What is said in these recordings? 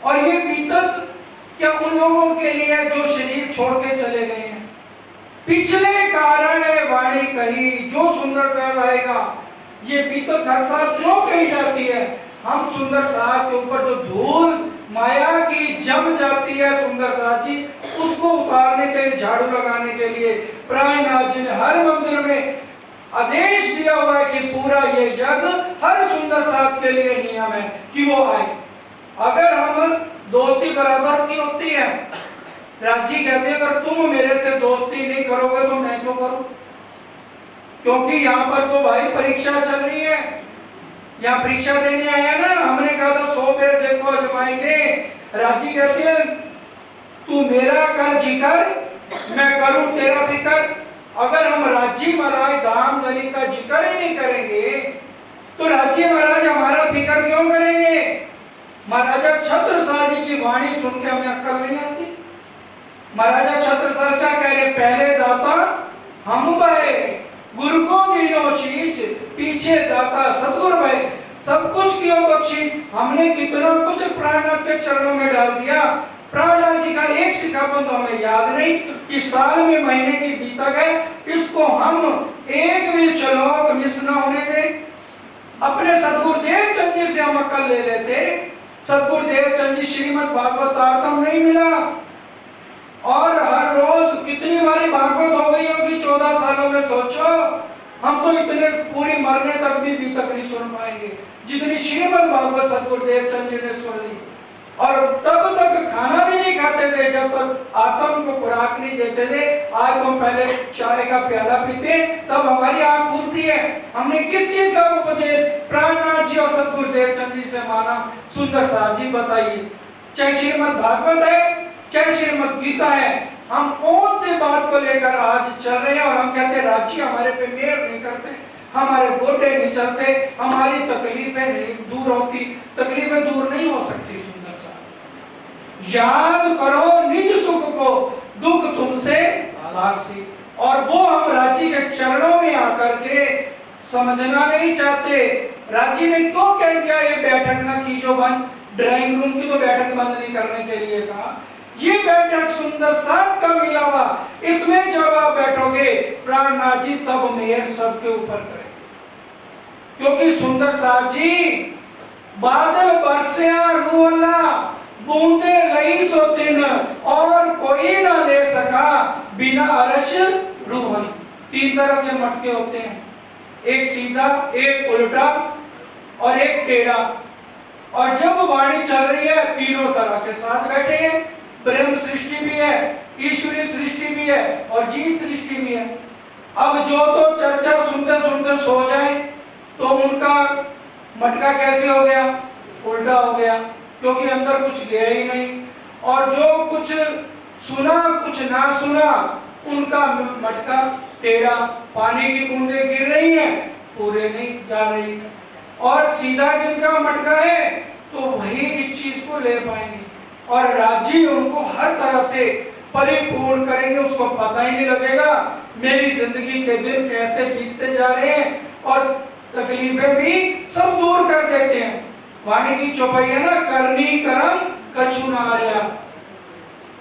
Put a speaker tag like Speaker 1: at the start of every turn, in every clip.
Speaker 1: और ये बीतक क्या उन लोगों के लिए जो शरीर छोड़ के चले गए हैं। पिछले कारण वाणी कही जो सुंदर साज आएगा। ये बीतक हर साल क्यों कही जाती है? हम सुंदर साज के ऊपर जो धूल माया की जम जाती है सुंदर साज जी, उसको उतारने के लिए, झाड़ू लगाने के लिए प्राणनाथ जी ने हर मंदिर में आदेश दिया हुआ है कि पूरा ये जग हर सुंदर साज के लिए नियम है कि वो आए। अगर हम दोस्ती बराबर की होती है, राजी कहते हैं अगर तुम मेरे से दोस्ती नहीं करोगे तो मैं क्यों करूं? क्योंकि यहाँ पर तो भाई परीक्षा चल रही है, यहाँ परीक्षा देने आया ना। हमने कहा था 100 बेर देखो आजमाएंगे। राजी कहते हैं तू मेरा कर जिक्र, मैं करूं तेरा फिकर। अगर हम राजी महाराज धाम धनी का जिक्र ही नहीं करेंगे तो राजी महाराज हमारा फिकर क्यों करेंगे? महाराजा छत्रसाल जी की वाणी सुन के हमें अक्ल नहीं आती। महाराजा छत्रसाल क्या कह रहे? पहले दाता हम भय, गुरु को दीनो शीश, पीछे दाता सतगुरु भय। सब कुछ क्यों बख्शी, हमने कितना कुछ प्राणनाथ के चरणों में डाल दिया। प्राणनाथ जी का एक सिखापन तो हमें याद नहीं कि साल में महीने की बीता गए, इसको हम एक भी श्लोक मिस न होने दें। अपने सदगुरुदेव चंद जी से हम अक्ल ले लेते। सदगुरुदेव चंद जी श्रीमद् भागवतार्थम नहीं मिला, और हर रोज कितनी बारी भागवत हो गई होगी 14 सालों में। सोचो, हम तो इतने पूरी मरने तक भी बीतक नहीं सुन पाएंगे जितनी श्रीमद् भागवत सदगुरुदेव चंद जी ने सुन ली। और तब तक खाना भी नहीं खाते थे जब तक आत्म को खुराक नहीं देते थे। आज तो हम पहले चाय का प्याला पीते तब हमारी आंख खुलती है। हमने किस चीज का उपदेश प्राणनाथ जी और सदगुरुदेव चंद जी से माना? सुंदर साज जी बताइए, चाहे श्रीमद् भागवत है चाहे श्रीमद् गीता है, हम कौन सी बात को लेकर आज चल रहे हैं? और हम कहते हैं राज्य हमारे पे मेहर नहीं करते, हमारे गोडे नहीं चलते, हमारी तकलीफें नहीं दूर होती। तकलीफें दूर नहीं हो सकती। सुंदर सा याद करो निज सुख को, दुख तुमसे आलासी। और वो हम राज्य के चरणों में आकर के समझना नहीं चाहते। राज्य ने क्यों कह दिया ये बैठक ना कीजो बंद? ड्राइंग रूम की तो बैठक बंद नहीं करने के लिए कहा। ये बैठक सुंदर साथ का मिलावा, इसमें जब आप बैठोगे प्राणनाथ जी तब मेहर सबके ऊपर करेंगे। क्योंकि सुंदर साथ जी बादल बरसिया रूअल्ला, बूंदे लई सो दिन, और कोई ना ले सका बिना अरश रूहन। 3 तरह के मटके होते हैं, एक सीधा, एक उल्टा और एक टेढ़ा। और जब वाणी चल रही है तीनों तरह के साथ बैठे हैं। ब्रह्म सृष्टि भी है, ईश्वरीय सृष्टि भी है और जीव सृष्टि भी है। अब जो तो चर्चा सुनते सुनते सो जाए तो उनका मटका कैसे हो गया? उल्टा हो गया, क्योंकि अंदर कुछ गया ही नहीं। और जो कुछ सुना कुछ ना सुना उनका मटका टेढ़ा। पानी की बूंदें गिर रही हैं, पूरे नहीं जा रही। और सीधा जिनका मटका है तो वही इस चीज को ले पाएंगे। और राज्य उनको हर तरह से परिपूर्ण करेंगे, उसको पता ही नहीं लगेगा मेरी जिंदगी के दिन कैसे बीतते जा रहे हैं। और तकलीफें भी सब दूर कर देते हैं। वाणी की चौपाई है ना, करनी करम कछु नार्या,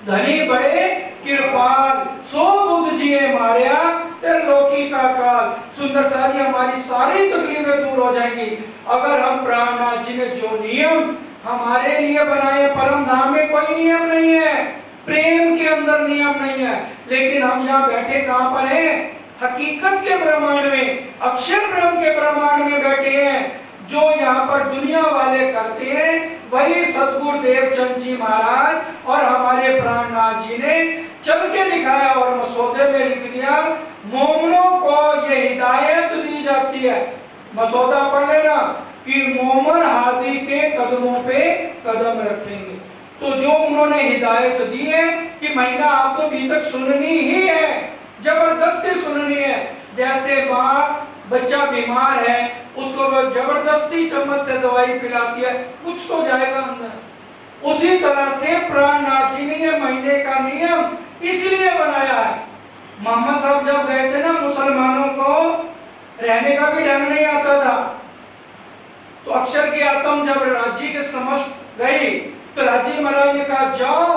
Speaker 1: धनी बड़े कृपाल, सो बुद्ध जिए मारिया तेरे लोकी का काल। सुंदर साज जी हमारी सारी तकलीफें दूर हो जाएंगी अगर हम प्राणनाथ जी ने जो नियम हमारे लिए बनाए। परम धाम में कोई नियम नहीं है, प्रेम के अंदर नियम नहीं है, लेकिन हम यहाँ बैठे कहाँ पर हैं? हकीकत के ब्रह्मांड में, अक्षर ब्रह्म के ब्रह्मांड में बैठे हैं। जो यहाँ पर दुनिया वाले करते हैं वही सदगुरुदेव चंद जी महाराज और हमारे प्राणनाथ जी ने चल के दिखाया और मसौदे में लिख दिया। मोमनों को ये हिदायत दी जाती है, मसौदा पढ़ लेना, कि मोमन हादी के कदमों पे कदम रखेंगे। तो जो उन्होंने हिदायत दी है कि महीना आपको बीतक सुननी ही है, जबरदस्ती सुननी है। जैसे माँ बच्चा बीमार है उसको जबरदस्ती चम्मच से दवाई पिलाती है, कुछ तो जाएगा अंदर। उसी तरह से प्राणनाथ जी ने ये महीने का नियम इसलिए बनाया है। मोहम्मद साहब जब गए थे ना, मुसलमानों को रहने का भी ढंग नहीं आता था, तो अक्षर की आत्म जब राज्य के समक्ष गई तो राजी महाराज ने कहा जाओ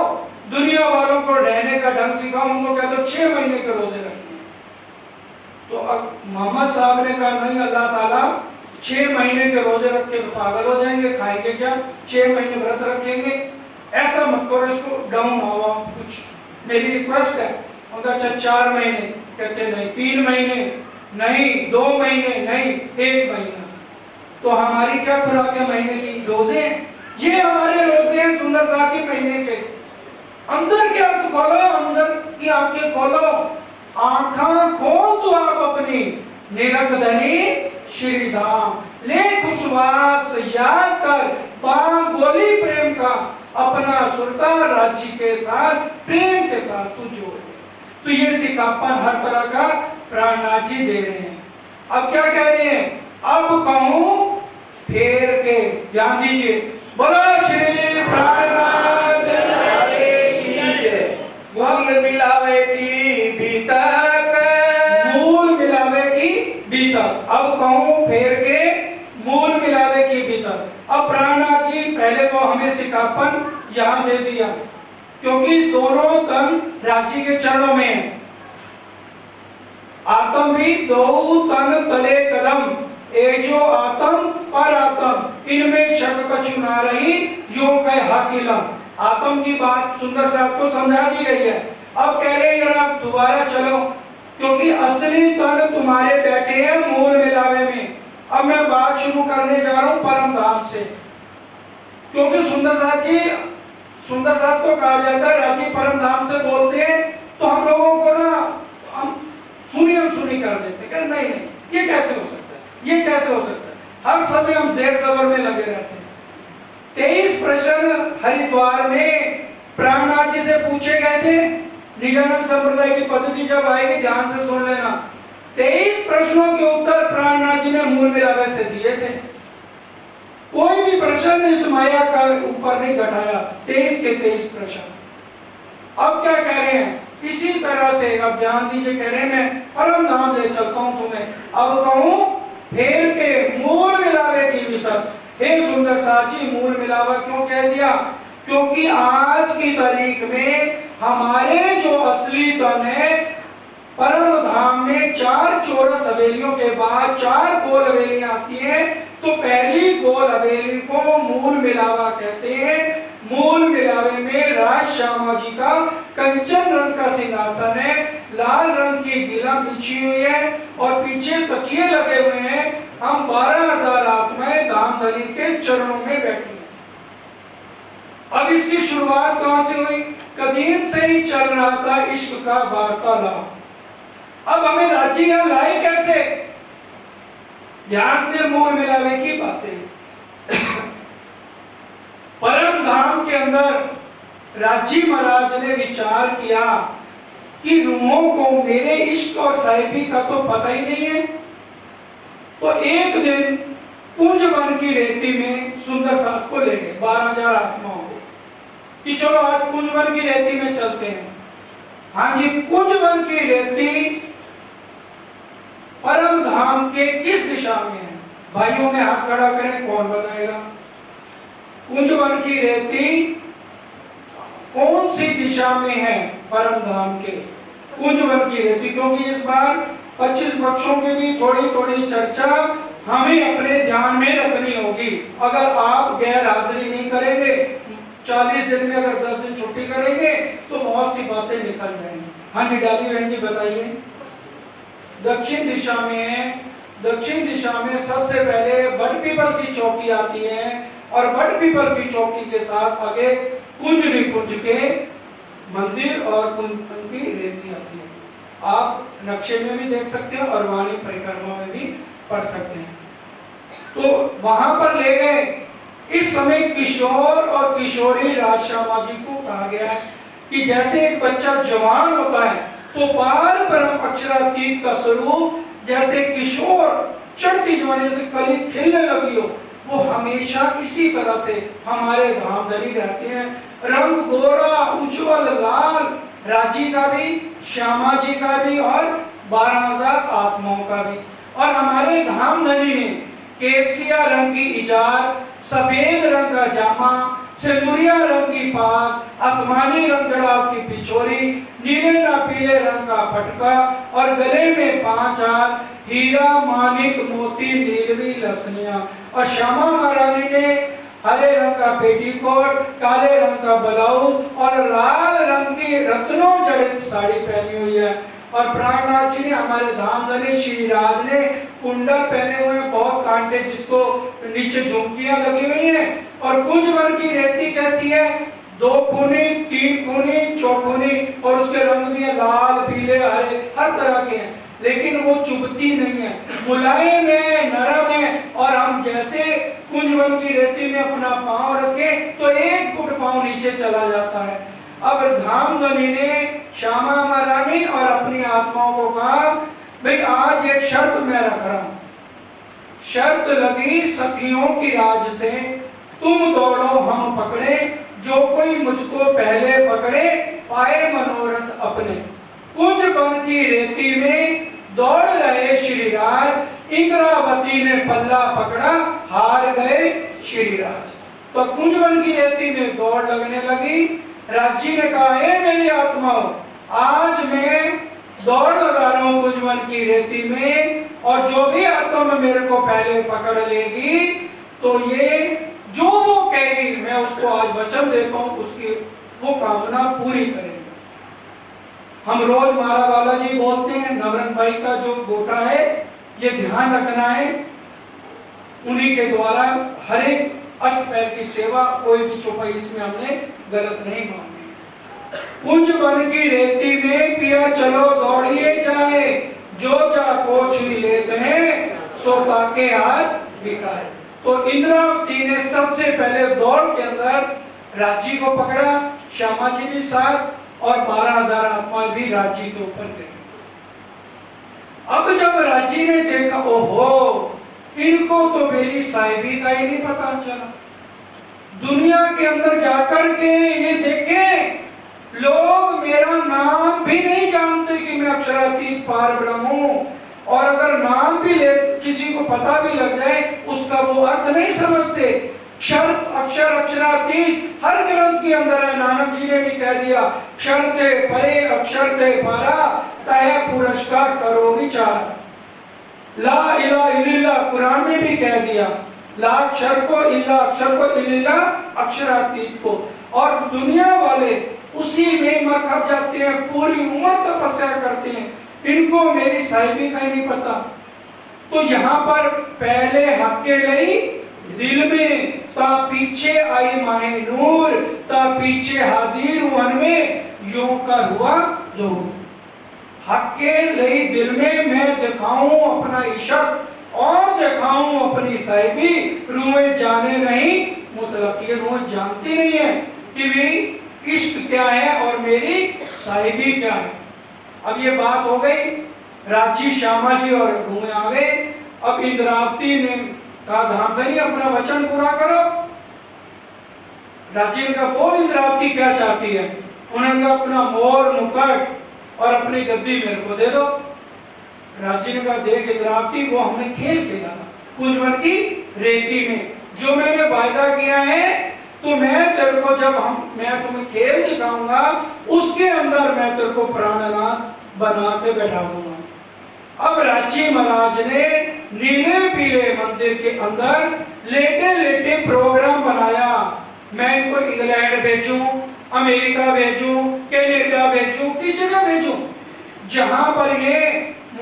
Speaker 1: दुनिया वालों को रहने का ढंग सिखाओ, उनको कह दो 6 महीने के रोजे रखने। तो अब मोहम्मद साहब ने कहा नहीं, अल्लाह ताला 6 महीने के रोजे रख के तो पागल हो जाएंगे, खाएंगे क्या, 6 महीने व्रत रखेंगे, ऐसा मत करो, इसको डाउन आओ कुछ, मेरी रिक्वेस्ट है। उनका अच्छा 4 महीने, कहते नहीं 3 महीने नहीं, 2 महीने नहीं, 1 महीना। तो हमारी क्या खुराक है महीने की? रोजे हैं, ये हमारे रोजे हैं सुंदर साथी महीने के। अंदर की आंख खोलो, अंदर की आंखें खोलो, आंखा खोल तो आप अपनी, निरख धनी श्री धाम, ले खुशवास याद कर बाग गोली प्रेम का, अपना सुरता राज्य के साथ प्रेम के साथ तू जोड़। तो ये सिकापन हर तरह का प्राणनाथ जी दे रहे हैं। अब क्या कह रहे हैं? अब कहूं फेर के, ध्यान दीजिए, बोलो श्री प्राणनाथ
Speaker 2: मूल मिलावे की बीतक,
Speaker 1: मूल मिलावे की बीतक। अब कहूं फेर के मूल मिलावे की बीतक। अब प्राणनाथ जी पहले तो हमें सिकापन यहाँ दे दिया, क्योंकि दोनों तन राज्य के चरणों में है। आत्म भी दो तन तले कदम, ए जो आत्म पर आत्म, इनमें शक कछु ना रही, यो कह हाकिलम। आत्म की बात सुंदर से आपको समझा दी गई है। अब कह रहे हैं आप दोबारा चलो, क्योंकि असली तन तुम्हारे बैठे हैं मूल मिलावे में। अब मैं बात शुरू करने जा रहा हूं परम धाम से, क्योंकि सुंदर साथ जी, सुंदर साथ को कहा जाता है राजी परम धाम से बोलते हैं, तो हम लोगों को ना हम सुनी कर देते हैं, नहीं नहीं ये कैसे हो सकता है, ये कैसे हो सकता है, हर समय हम जेर जबर में लगे रहते हैं। 23 प्रश्न हरिद्वार में प्राणनाथ जी से पूछे गए थे। निजानंद संप्रदाय की पद्धति जब आएगी ध्यान से सुन लेना। 23 प्रश्नों के उत्तर प्राणनाथ जी ने मूल मिलावे से दिए थे। कोई भी प्रश्न इस माया का ऊपर नहीं घटाया। 23 के 23 प्रश्न। अब क्या कह रहे हैं? इसी तरह से अब ध्यान दीजिए, कह रहे हैं मैं परम धाम ले चलता हूं तुम्हें। अब कहूं फेर के मूल मिलावे की भीतर। हे सुंदर साची, मूल मिलावा क्यों कह दिया? क्योंकि आज की तारीख में हमारे जो असली तन है परम धाम में 4 चौरस हवेलियों के बाद 4 गोल हवेलियां आती हैं। तो पहली गोल हवेली को मूल मिलावा कहते हैं। मूल मिलावे में राज श्यामा जी का कंचन रंग का सिंहासन है, लाल रंग की गिला बिछी हुई है और पीछे तकिए लगे हुए हैं। हम 12,000 आत्माएं धामधनी के चरणों में बैठी हैं। अब इसकी शुरुआत कहां से हुई? कदीम से ही चल रहा था इश्क का वार्तालाप। अब हमें राज्य यहां लाए कैसे? ध्यान से मूल मिलावे की बातें। परम धाम के अंदर राजी महाराज ने विचार किया कि रूहों को मेरे इश्क और साहिबी का तो पता ही नहीं है। तो एक दिन कुंज वन की रेती में सुंदर साथ को ले गए, 12,000 आत्माओं को, कि चलो आज कुंज वन की रेती में चलते हैं। हाँ जी, कुंज वन की रेती परम धाम के किस दिशा में है? भाइयों में हाथ खड़ा करें, कौन बताएगा? कुंज वन की रेती कौन सी दिशा में है परम धाम के? कुंज वन की रेती। क्योंकि इस बार 25 पक्षों की भी थोड़ी थोड़ी चर्चा हमें अपने ध्यान में रखनी होगी। अगर आप गैर हाजिरी नहीं करेंगे, 40 दिन में अगर 10 दिन छुट्टी करेंगे तो बहुत सी बातें निकल जाएंगी। हाँ जी, डाली बहन जी बताइए। दक्षिण दिशा में, दक्षिण दिशा में सबसे पहले बट पीपल की चौकी आती है और बट पीपल की चौकी के साथ आगे कुंज निकुंज के मंदिर और उनकी रेती आती है। आप नक्शे में भी देख सकते हैं और वाणी परिक्रमा में भी पढ़ सकते हैं। तो वहां पर ले गए। इस समय किशोर और किशोरी राज श्यामा जी को कहा गया है कि जैसे एक बच्चा जवान होता है तो पार ब्रह्म अक्षरातीत का स्वरूप, जैसे किशोर चढ़ती जवानी से कली खिलने लगी हो, वो हमेशा इसी तरह से हमारे धामधनी रहते हैं। रंग गोरा उज्जवल लाल, राजी का भी, श्यामा जी का भी और 12,000 आत्माओं का भी। और हमारे धामधनी ने केसरिया रंग की इजार, सफेद रंग का जामा, सिंदूरिया रंग की पाग, आसमानी रंग जड़ाव की पिछोरी, नीले ना पीले रंग का फटका और गले में 5 हार, हीरा मानिक मोती नीलवी लसनिया। और श्यामा महारानी ने हरे रंग का पेटीकोट, काले रंग का ब्लाउज और लाल रंग की रत्नों जड़ित साड़ी पहनी हुई है। और प्राणनाथ जी ने, हमारे धामधनी श्री राज ने कुंडल पहने हुए हैं, बहुत कांटे, जिसको नीचे झुमकियां लगी हुई हैं। और कुंजवन की रेती कैसी है? 2 खूनी, 3 खूनी, 4 खूनी, और उसके रंग भी है लाल, पीले, हरे, हर तरह के हैं, लेकिन वो चुभती नहीं है, मुलायम है, नरम है। और हम जैसे कुंजवन की रेती में अपना पांव रखें तो 1 फुट पांव नीचे चला जाता है। अब धामधनी ने श्यामा महारानी और अपनी आत्माओं को कहा, भाई आज एक शर्त मैं रख रहा हूं। शर्त लगी सखियों की राज से, तुम दौड़ो हम पकड़े, जो कोई मुझको पहले पकड़े पाए मनोरथ अपने। कुंज वन की रेती में दौड़ रहे श्रीराज, इंद्रावती ने पल्ला पकड़ा, हार गए श्रीराज। तो कुंजवन की रेती में दौड़ लगने लगी। राजी ने कहा, हे मेरी आत्माओं, आज मैं दौड़ लगा रहा हूं कुंजवन की रेती में, और जो भी आत्मा मेरे को पहले पकड़ लेगी तो ये जो वो कहेगी मैं उसको आज वचन देता हूं, उसकी वो कामना पूरी करेगी। हम रोज मारा वाला जी बोलते हैं, नवरंग भाई का जो गोटा है, ये ध्यान रखना है, उन्हीं के द्वारा हर एक अष्टपैर की सेवा, कोई भी चौपाई इसमें हमने गलत नहीं मानी। कुंज वन की रेती में पिया चलो दौड़िए जाए, जो जा को छुई लेते हैं सो ताके हाथ बिकाए। तो इंद्रावती ने सबसे पहले दौड़ के अंदर राजी को पकड़ा, श्यामा जी भी साथ, और 12,000 आत्माएं भी राजी के ऊपर गई। अब जब राजी ने देखा, ओहो, इनको तो मेरी साहिबी का ही नहीं पता चला। दुनिया के अंदर जाकर के ये देखें, लोग मेरा नाम भी नहीं जानते कि मैं अक्षरातीत पार ब्रह्म हूं, और अगर नाम भी ले, किसी को पता भी लग जाए, उसका वो अर्थ नहीं समझते। क्षर अक्षर अक्षरातीत हर ग्रंथ के अंदर है। नानक जी ने भी कह दिया, क्षर थे परे अक्षर थे पारा, तय पुरस्कार करो विचार। ला इला इल्ला कुरान में भी कह दिया, ला अक्षर को, इल्ला अक्षर को, इल्ला अक्षरातीत को। और दुनिया वाले उसी में मर खप जाते हैं, पूरी उम्र तपस्या करते हैं, इनको मेरी साहिबी का ही नहीं पता। तो यहाँ पर पहले हक के लई दिल में, ता पीछे आई माहे नूर, ता पीछे हादिर वन में, यूं कर हुआ जो हक के लई दिल में मैं दिखाऊं अपना इश्क और दिखाऊं अपनी साहिबी। रूहें जाने नहीं मतलब, ये रूहें जानती नहीं है कि भी इश्क क्या है और मेरी साहिबी क्या है। अब ये बात हो गई, रांची श्यामा जी और रूहें आ गए। अब इंद्रावती ने कहा, धामधनी अपना वचन पूरा करो। रांची ने कहा, बोल इंद्रावती क्या चाहती है? उन्होंने कहा, अपना मोर मुकुट और अपनी गद्दी मेरे को दे दो। रांची ने कहा, देख इंद्रावती, वो हमने खेल खेला था कुंजवन की रेती में, जो मैंने वायदा किया है, तो मैं तेरे को जब मैं तुम्हें खेल दिखाऊंगा, उसके अंदर मैं तेरे को प्राणनाथ बना के बैठा दूंगा। अब रांची महाराज ने नीले पीले मंदिर के अंदर लेटे लेटे प्रोग्राम बनाया। मैं इनको इंग्लैंड भेजूं, अमेरिका भेजूं, कनाडा भेजूं, किस जगह भेजूं जहां पर ये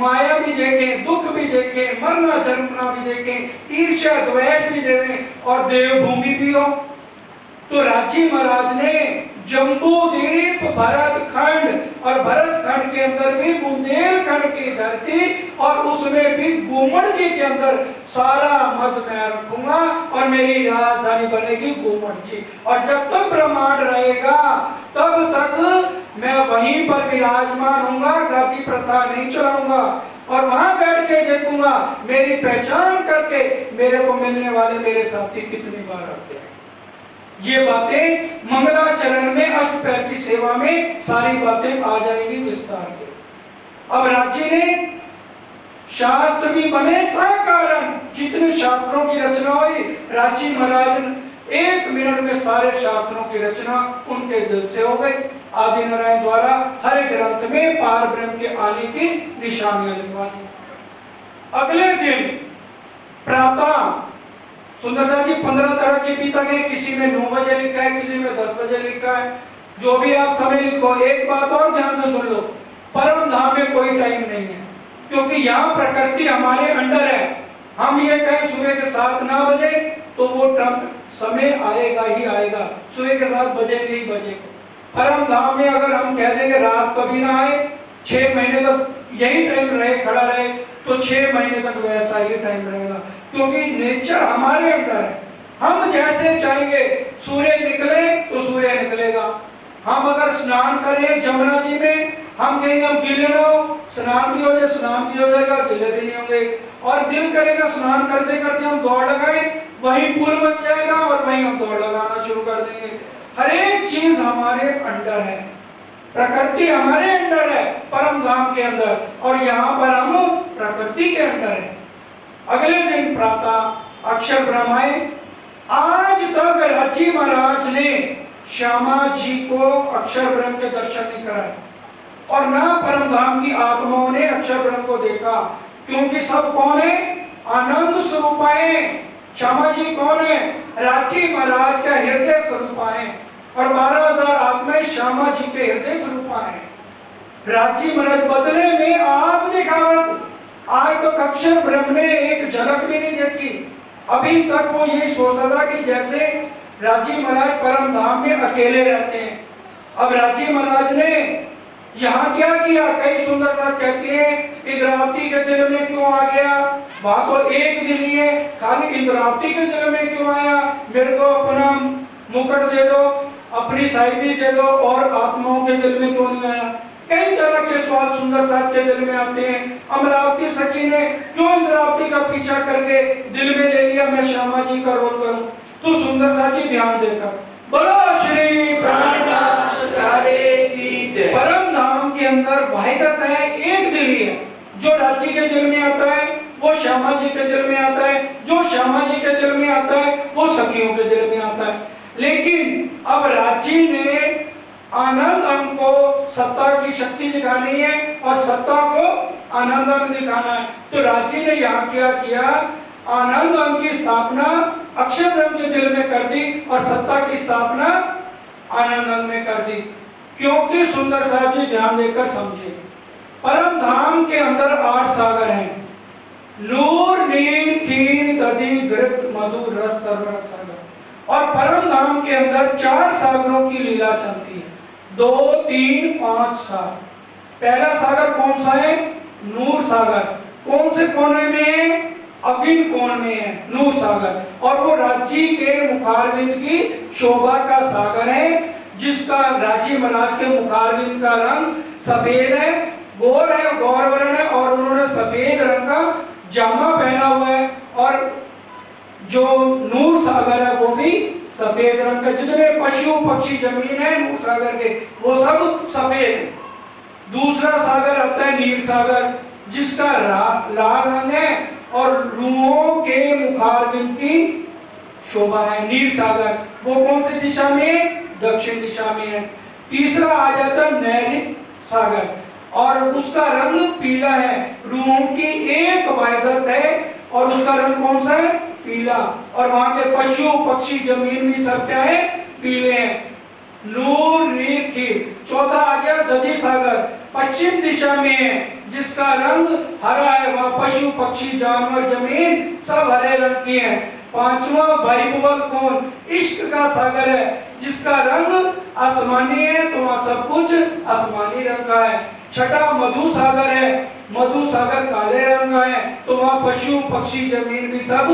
Speaker 1: माया भी देखें, दुख भी देखें, मरना जन्मना भी देखें, ईर्ष्या द्वेष भी देवें और देवभूमि भी हो। तो रांची महाराज ने जम्बूद्वीप, भरतखंड, और भरतखंड के अंदर भी बुंदेलखंड की धरती, और उसमें भी गुमड़ जी के अंदर सारा मत मैं रखूंगा, और मेरी राजधानी बनेगी गुमड़ जी। और जब तक ब्रह्मांड रहेगा तब तक मैं वहीं पर विराजमान हूंगा, गादी प्रथा नहीं चलाऊंगा, और वहां बैठ के देखूंगा मेरी पहचान करके मेरे को मिलने वाले मेरे साथी कितनी बार आते हैं। ये बातें मंगलाचरण में अष्टपैर की सेवा में सारी बातें आ जाएंगी विस्तार से। अब राज्य ने शास्त्र भी बने था कारण, जितने शास्त्रों की रचना हुई, रांची महाराज 1 मिनट में सारे शास्त्रों की रचना उनके दिल से हो गई। आदि नारायण द्वारा हर ग्रंथ में पार ब्रह्म के आने की निशानियां लिखवा दी। अगले दिन प्रातः सुंदर साहब जी 15 तरह के पीतक है, किसी में 9 बजे लिखा है, किसी में 10 बजे लिखा है, जो भी आप समय लिखो। एक बात और ध्यान से सुन लो, परम धाम में कोई टाइम नहीं है, क्योंकि यहाँ प्रकृति हमारे अंडर है। हम ये कहें सुबह के 7-9 बजे तो वो समय आएगा ही आएगा, सुबह के 7 बजेंगे ही बजेंगे। परम धाम में अगर हम कह देंगे रात कभी ना आए, 6 महीने तक यही टाइम रहे खड़ा रहे, तो 6 महीने तक वैसा ही टाइम रहेगा, क्योंकि नेचर हमारे अंदर है। हम जैसे चाहेंगे सूर्य निकले तो सूर्य निकलेगा। हम अगर स्नान करें जमुना जी में, हम कहेंगे हम गीले रहो, स्नान भी हो जाए, स्नान भी हो जाएगा, गीले भी नहीं होंगे। और दिल करेगा स्नान करते करते हम दौड़ लगाएं, वही पुल बन जाएगा और वहीं हम दौड़ लगाना शुरू कर देंगे। हर एक चीज हमारे अंडर है, प्रकृति हमारे अंडर है, परम धाम के अंदर, और यहाँ पर हम प्रकृति के अंदर है। अगले दिन प्रातः अक्षर ब्रह्म आए। आज तक रांची महाराज ने श्यामा जी को अक्षर ब्रह्म के दर्शन नहीं कराए, और ना परम धाम की आत्माओं ने अक्षर ब्रह्म को देखा, क्योंकि सब कौन है? आनंद स्वरूप है। श्यामा जी कौन है? रांची महाराज का हृदय स्वरूप है, और 12,000 आत्माएं श्यामा जी के हृदय स्वरूप है। रांची महाराज बदले में आप दिखावत, आज तक अक्षर ब्रह्म ने एक झलक भी नहीं देखी। अभी तक वो ये सोचता था कि जैसे रांची महाराज परम धाम में अकेले रहते हैं। अब रांची महाराज ने यहाँ क्या किया? कई सुंदर साथ कहते हैं इंद्रावती के दिल में क्यों आ गया? वहां तो एक दिल ही है, खाली इंद्रावती के दिल में क्यों आया? मेरे को अपना मुकुट दे दो, अपनी साहिबी दे दो, और आत्माओं के दिल में क्यों नहीं आया? कई तरह के सवाल सुंदर साहब के दिल में आते हैं। अमरावती सखी ने क्यों इंद्रावती का पीछा करके दिल में ले लिया मैं श्यामा जी का रोल करूं? तो सुंदर साहब जी ध्यान देकर बोलो श्री परम धाम के अंदर वाहिदत है, एक दिल ही है। जो रांची के दिल में आता है वो श्यामा जी के दिल में आता है, जो श्यामा जी के दिल में आता है वो सखियों के दिल में आता है। लेकिन अब रांची ने आनंद अंग को सत्ता की शक्ति दिखानी है और सत्ता को आनंद अंग दिखाना है। तो रांची ने यहाँ क्या किया? आनंद अंग की स्थापना अक्षर ब्रह्म के दिल में कर दी और सत्ता की स्थापना आनंद अंग में कर दी। क्योंकि सुंदर साहब जी ध्यान देकर समझिए, परम धाम के अंदर 8 सागर हैं, नूर नीर खीर दधि घृत मधु रस सरवर सागर। और परम धाम के अंदर 4 सागरों की लीला चलती है, 2, 3, 5 सागर। पहला सागर कौन सा है? नूर सागर। कौन से कोने में है? अगिन कोण में है नूर सागर, और वो रांची के मुखारविंद की शोभा का सागर है, जिसका रांची महाराज के मुखारविंद का रंग सफेद है, गोर है, गौर वर्ण है, और उन्होंने सफेद रंग का जामा पहना हुआ है। और जो नूर सागर है वो भी सफेद रंग का। जितने पशु पक्षी जमीन है नूर सागर के वो सब सफेद है। दूसरा सागर आता है नीर सागर, जिसका लाल रंग है और रूहों के मुखारविंद की शोभा है। नीर सागर वो कौन सी दिशा में है? दक्षिण दिशा में है। तीसरा आ जाता है नैऋत सागर, और उसका रंग पीला है, रूहों की एक वायदत है, और उसका रंग कौन सा है? पीला। और वहां के पशु पक्षी जमीन भी सब क्या है? पीले हैं। नूर नीर खीर। चौथा आ गया दधि सागर, पश्चिम दिशा में है, जिसका रंग हरा है, वह पशु पक्षी जानवर जमीन सब हरे रंग की है। पांचवा वैभव कोण, इश्क का सागर है, जिसका रंग आसमानी है, तो वहां सब कुछ आसमानी रंग का है। छठा मधु सागर है, मधु सागर काले रंग का है, तो वहां पशु पक्षी जमीन भी सब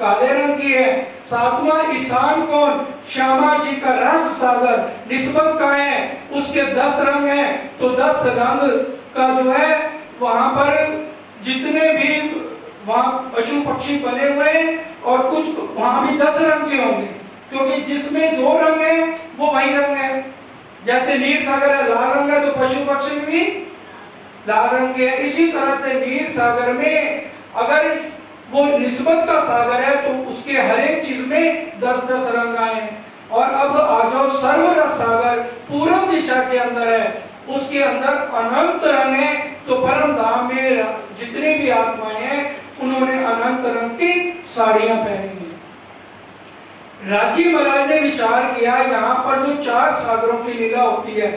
Speaker 1: काले रंग की है। सातवां ईशान कोण, श्यामा जी का रस सागर, निस्बत का है, उसके 10 रंग हैं, तो 10 रंग का जो है वहां पर जितने भी वहां पशु पक्षी बने हुए हैं, और कुछ वहां भी 10 रंग के होंगे, क्योंकि जिसमें 2 रंग है वो वही रंग है। जैसे नीर सागर है लाल रंग है, तो पशु पक्षी भी लाल रंग के है। इसी तरह से नीर सागर में अगर वो निस्बत का सागर है, तो उसके हर एक चीज में 10-10 रंग आए हैं। और अब आ जाओ सर्वरस सागर, पूर्व दिशा के अंदर है, उसके अंदर अनंत रंग है। तो परम धाम में जितनी भी आत्माएं हैं उन्होंने अनंत रंग की साड़ियां पहनी हैं। राजी महाराज ने विचार किया, यहाँ पर जो 4 सागरों की लीला होती है,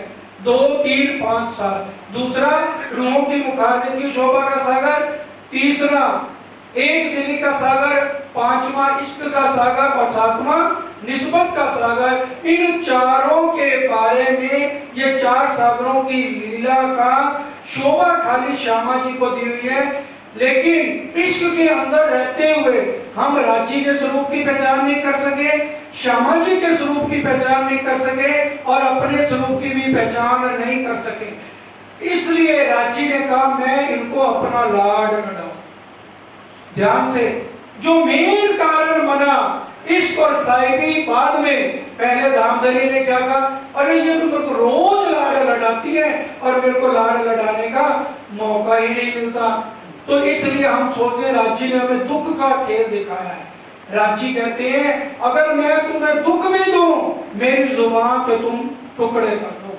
Speaker 1: 2, 3, 5 साल, दूसरा रूहों की मुखारबिन की शोभा का सागर, तीसरा एक दिली का सागर, पांचवा इश्क का सागर और सातवां निस्बत का सागर। इन चारों के बारे में ये 4 सागरों की लीला का शोभा खाली श्यामा जी को दी हुई है। लेकिन इश्क के अंदर रहते हुए हम राजी के स्वरूप की पहचान नहीं कर सके, श्यामा जी के स्वरूप की पहचान नहीं कर सके और अपने स्वरूप की भी पहचान नहीं कर सके। इसलिए राजी ने कहा मैं इनको अपना लाड बनाऊं। ध्यान से, जो मेन कारण बना इश्क और साहिबी बाद में, पहले धामधनी ने क्या कहा, अरे ये तो मेरे को रोज लाड लड़ाती है और मेरे को लाड लड़ाने का मौका ही नहीं मिलता। तो इसलिए हम सोचे राजी ने हमें दुख का खेल दिखाया है। राजी कहते हैं अगर मैं तुम्हें दुख भी दूं, मेरी जुबान पे तुम टुकड़े कर दो।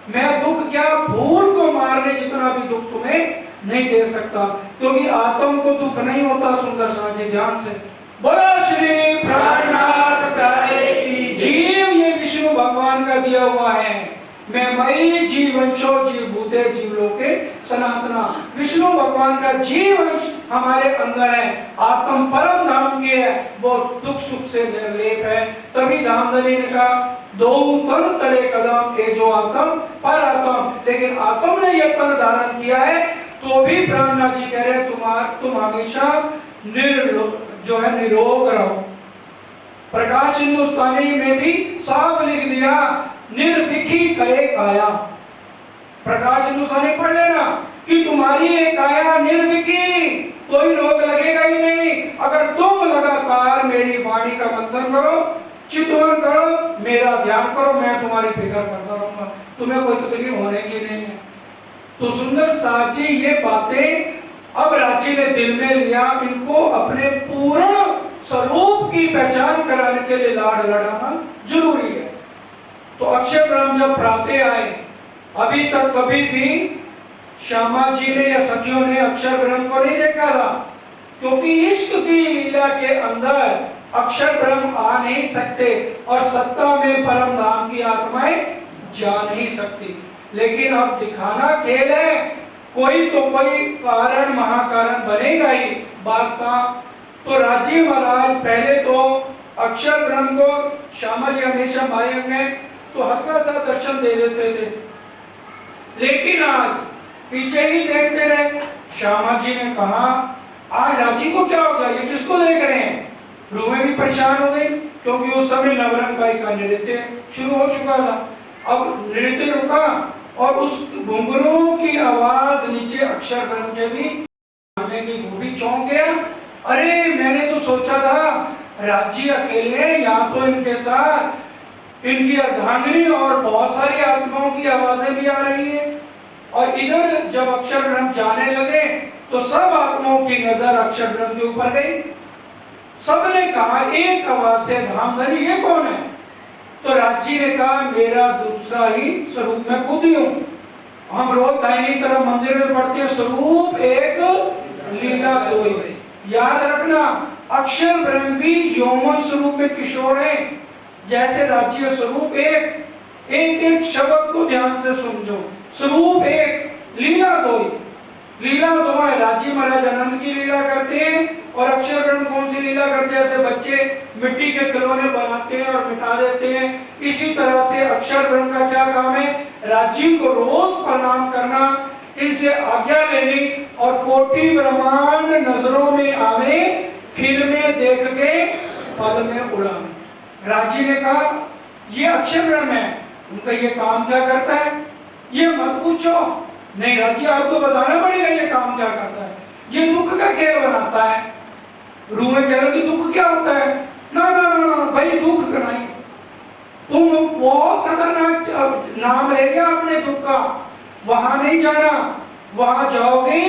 Speaker 1: मैं दुख क्या, भूल को मारने जितना भी दुख तुम्हें नहीं दे सकता, क्योंकि आत्म को दुख नहीं होता। सुंदर साथ जी ध्यान से बोलो श्री प्राणनाथ प्यारे की। जीव ये विष्णु भगवान का दिया हुआ है। मैं मई जीवंशो जीव भूते जीव लोके सनातना। विष्णु भगवान का जीवंश हमारे अंदर है, आत्म परम धाम की है, वो दुख सुख से निर्लेप है। तभी धामधनी ने कहा दो तन तले कदम ए जो आत्म पर आत्म। लेकिन आत्म ने यह तन धारण किया है, तो भी प्राणनाथ जी कह रहे तुम हमेशा निरोग रहो। प्रकाश हिंदुस्तानी में भी साफ लिख दिया निर्विखी करे काया। प्रकाश हिंदुस्तानी पढ़ लेना कि तुम्हारी ये काया निर्विखी, कोई रोग लगेगा ही नहीं अगर तुम लगातार मेरी वाणी का मंथन करो, चिंतन करो, मेरा ध्यान करो, मैं तुम्हारी फिक्र करता रहूंगा, तुम्हें कोई तकलीफ होने की नहीं है। तो सुंदर साथ जी ये बातें अब राजी ने दिल में लिया, इनको अपने पूर्ण स्वरूप की पहचान कराने के लिए लाड लड़ाना जरूरी है। तो अक्षय ब्रह्म जब प्रातः आए, अभी तक कभी भी श्यामा जी ने या सखियों ने अक्षर ब्रह्म को नहीं देखा था, क्योंकि इश्क की लीला के अंदर अक्षर ब्रह्म आ नहीं सकते और सत्ता में परम धाम की आत्माएं जा नहीं सकती। लेकिन अब दिखाना खेल है, कोई तो कोई कारण महाकारण बनेगा ही बात का। तो राजी महाराज पहले तो अक्षर ब्रह्म को श्यामा जी हमेशा मायक में तो हल्का सा दर्शन दे देते थे, लेकिन आज पीछे ही देखते रहे। श्यामा जी ने कहा आज राजी को क्या हो गया, ये किसको देख रहे हैं। रूहें भी परेशान हो गई, क्योंकि उस समय नवरंग बाई का नृत्य शुरू हो चुका था। अब नृत्य रुका और उस घुंघरू की आवाज नीचे अक्षर ब्रह्म के भी आने की, वो भी चौंक गया। अरे मैंने तो सोचा था राजी अकेले हैं, यहाँ तो इनके साथ इनकी अर्धांगिनी और बहुत सारी आत्माओं की आवाजें भी आ रही हैं। और इधर जब अक्षर ब्रह्म जाने लगे तो सब आत्माओं की नजर अक्षर ब्रह्म के ऊपर गई। सबने कहा एक आवाज से धामधनी ये कौन है। तो राजी ने कहा मेरा दूसरा ही स्वरूप मैं खुद ही हूँ। हम रोज दाहिनी तरफ मंदिर में पढ़ते हैं स्वरूप एक लीला दो। याद रखना अक्षर ब्रह्म भी यौवन स्वरूप में किशोर है, जैसे राज्य स्वरूप एक। एक एक शब्द को ध्यान से समझो, स्वरूप एक, लीला दो। लीला दो है, राजी महाराज आनंद की लीला करते हैं और अक्षर ब्रह्म कौन सी लीला करते हैं। जैसे बच्चे मिट्टी के खिलौने बनाते हैं और मिटा देते हैं, इसी तरह से अक्षर ब्रह्म का क्या काम है, राजी को रोज प्रणाम करना, इनसे आज्ञा लेनी और कोटि ब्रह्मांड नजरों में आवे, फिल्में देख के पल में उड़ावे। राजी ने कहा ये अक्षर ब्रह्म है, उनका ये काम क्या करता है ये मत पूछो। नहीं राजी आपको बताना पड़ेगा ये काम क्या करता है। ये दुख का खेल बनाता है। रूह में कह रहे कि दुख क्या होता है। ना ना ना ना भाई दुख नहीं, तुम बहुत खतरनाक नाम ले लिया आपने दुख का। वहां नहीं जाना, वहां जाओगे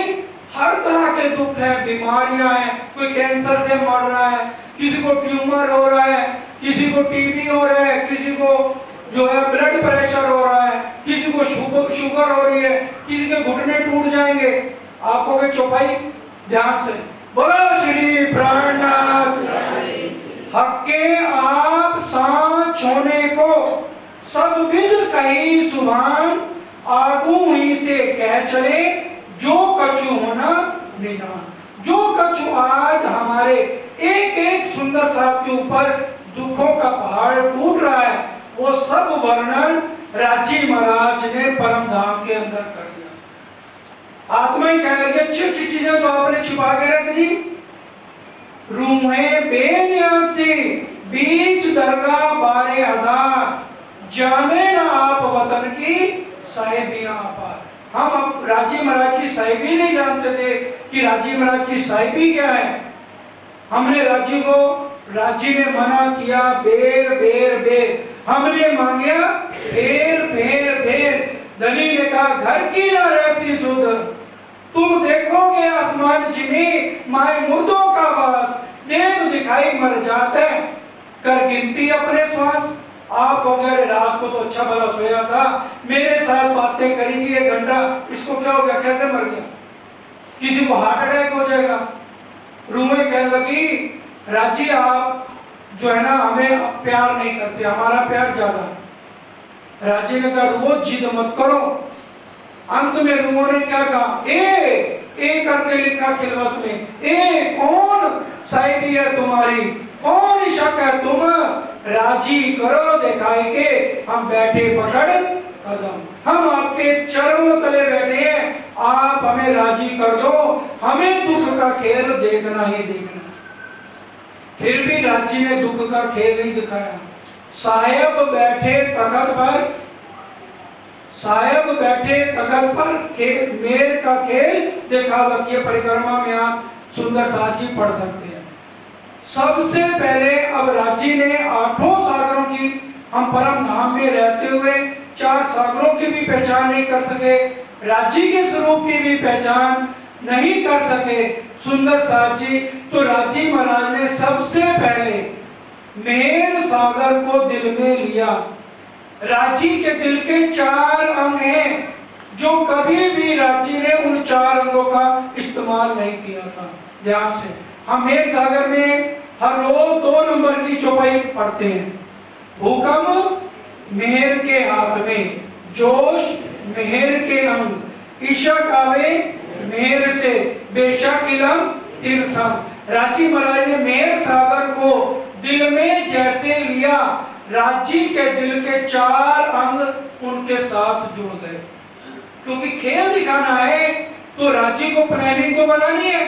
Speaker 1: हर तरह के दुख है, बीमारियां हैं, कोई कैंसर से मर रहा है, किसी को ट्यूमर हो रहा है, किसी को टीबी हो रहा है, किसी को जो है ब्लड प्रेशर हो रहा है, किसी को शुगर हो रही है, किसी के घुटने टूट जाएंगे। आंखों के चौपाई ध्यान से बोलो श्री प्राणनाथ हक के आप सांच छोने को सब विध कही सुभान आगू ही से कह चले जो कछु होना निदान। जो कछु आज हमारे एक एक सुंदर साथ के ऊपर दुखों का पहाड़ टूट रहा है, वो सब वर्णन राजी महाराज ने परम धाम के अंदर कर दिया। आत्मा ही कहने लगे अच्छी अच्छी चीजें तो आपने छिपा के रख दी। रूहे बेनियास्ती बीच दरगाह 12,000 जाने ना आप वतन की साहिबियां पार। हम अब राजी महाराज की साहिबी नहीं जानते थे कि राजी महाराज की साहिबी क्या है। हमने राजी को राजी ने मना किया बेर बेर बेर, हमने मांगा फेर फेर फेर। धनी ने कहा घर की ना रहसी सुध, तुम देखोगे आसमान जिमी माए मुर्दों का वास। देख दिखाई मर जाते कर गिनती अपने श्वास। आप कहोगे अरे रात को तो अच्छा भला सोया था, मेरे साथ बातें करी थी 1 घंटा, इसको क्या हो गया, कैसे मर गया? किसी को हार्ट अटैक हो जाएगा। रूमें कहने लगी राजी आप जो है ना हमें प्यार नहीं करते, हमारा प्यार ज्यादा। राजी ने कहा रुओ जिद मत करो। अंत में रूमों ने क्या कहा ए करके लिखा खिलवत में, ए कौन साहिबी है तुम्हारी, कौन शक है तुम, राजी करो दिखाई के हम बैठे पकड़ कदम। हम आपके चरणों तले बैठे हैं, आप हमें राजी कर दो, हमें दुख का खेल देखना ही देखना। फिर भी राजी ने दुख का खेल नहीं दिखाया। साहेब बैठे तखत पर, साहेब बैठे तखत पर मेर का खेल दिखावत। ये परिक्रमा में आप सुंदर साथ जी पढ़ सकते हैं। सबसे पहले अब राजी ने 8 सागरों की, हम परम धाम में रहते हुए 4 सागरों की भी पहचान नहीं कर सके, राजी के स्वरूप की भी पहचान नहीं कर सके सुंदर साथ जी। तो राजी महाराज ने सबसे पहले मेर सागर को दिल में लिया। राजी के दिल के 4 अंग हैं, जो कभी भी राजी ने उन 4 अंगों का इस्तेमाल नहीं किया था। ध्यान से हम मेर सागर में हर रोज 2 नंबर की चौपाई पढ़ते हैं। हुक्म मेहर के हाथ में, जोश मेहर के अंग, इशक आवे मेहर से, बेशक इलम तिरसम। राजी महाराज ने मेहर सागर को दिल में जैसे लिया, राजी के दिल के 4 अंग उनके साथ जुड़ गए। क्योंकि खेल दिखाना है तो राजी को प्लानिंग तो बनानी है।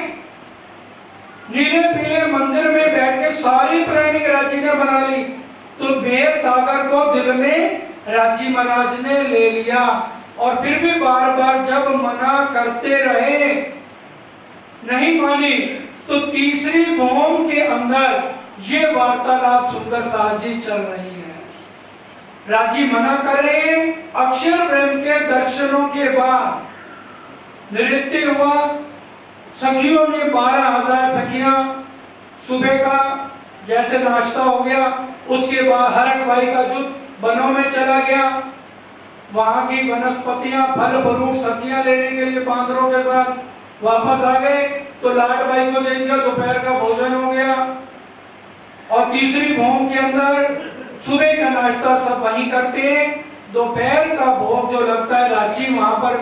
Speaker 1: नीले पीले मंदिर में बैठ के सारी प्लानिंग राजी ने बना ली। तो मेहर सागर को दिल में राजी महाराज ने ले लिया, और फिर भी बार बार जब मना करते रहे नहीं मानी, तो तीसरी भूम के अंदर ये वार्तालाप सुंदर साथ जी चल रही है। राजी मना कर रहे हैं। अक्षर ब्रह्म के दर्शनों के बाद नृत्य हुआ। सखियों ने 12,000 सखियां, सुबह का जैसे नाश्ता हो गया, उसके बाद हरक भाई का जुट वनों में चला गया। वहां की वनस्पतियां फल फ्रूट सब्जियां लेने के लिए बांदरों के साथ वापस आ गए। तो लाड भाई को दे दिया, दोपहर का भोजन हो गया। और तीसरी भूम के अंदर सुबह का नाश्ता सब वहीं करते हैं, दोपहर का भोग जो लगता है राजी वहां पर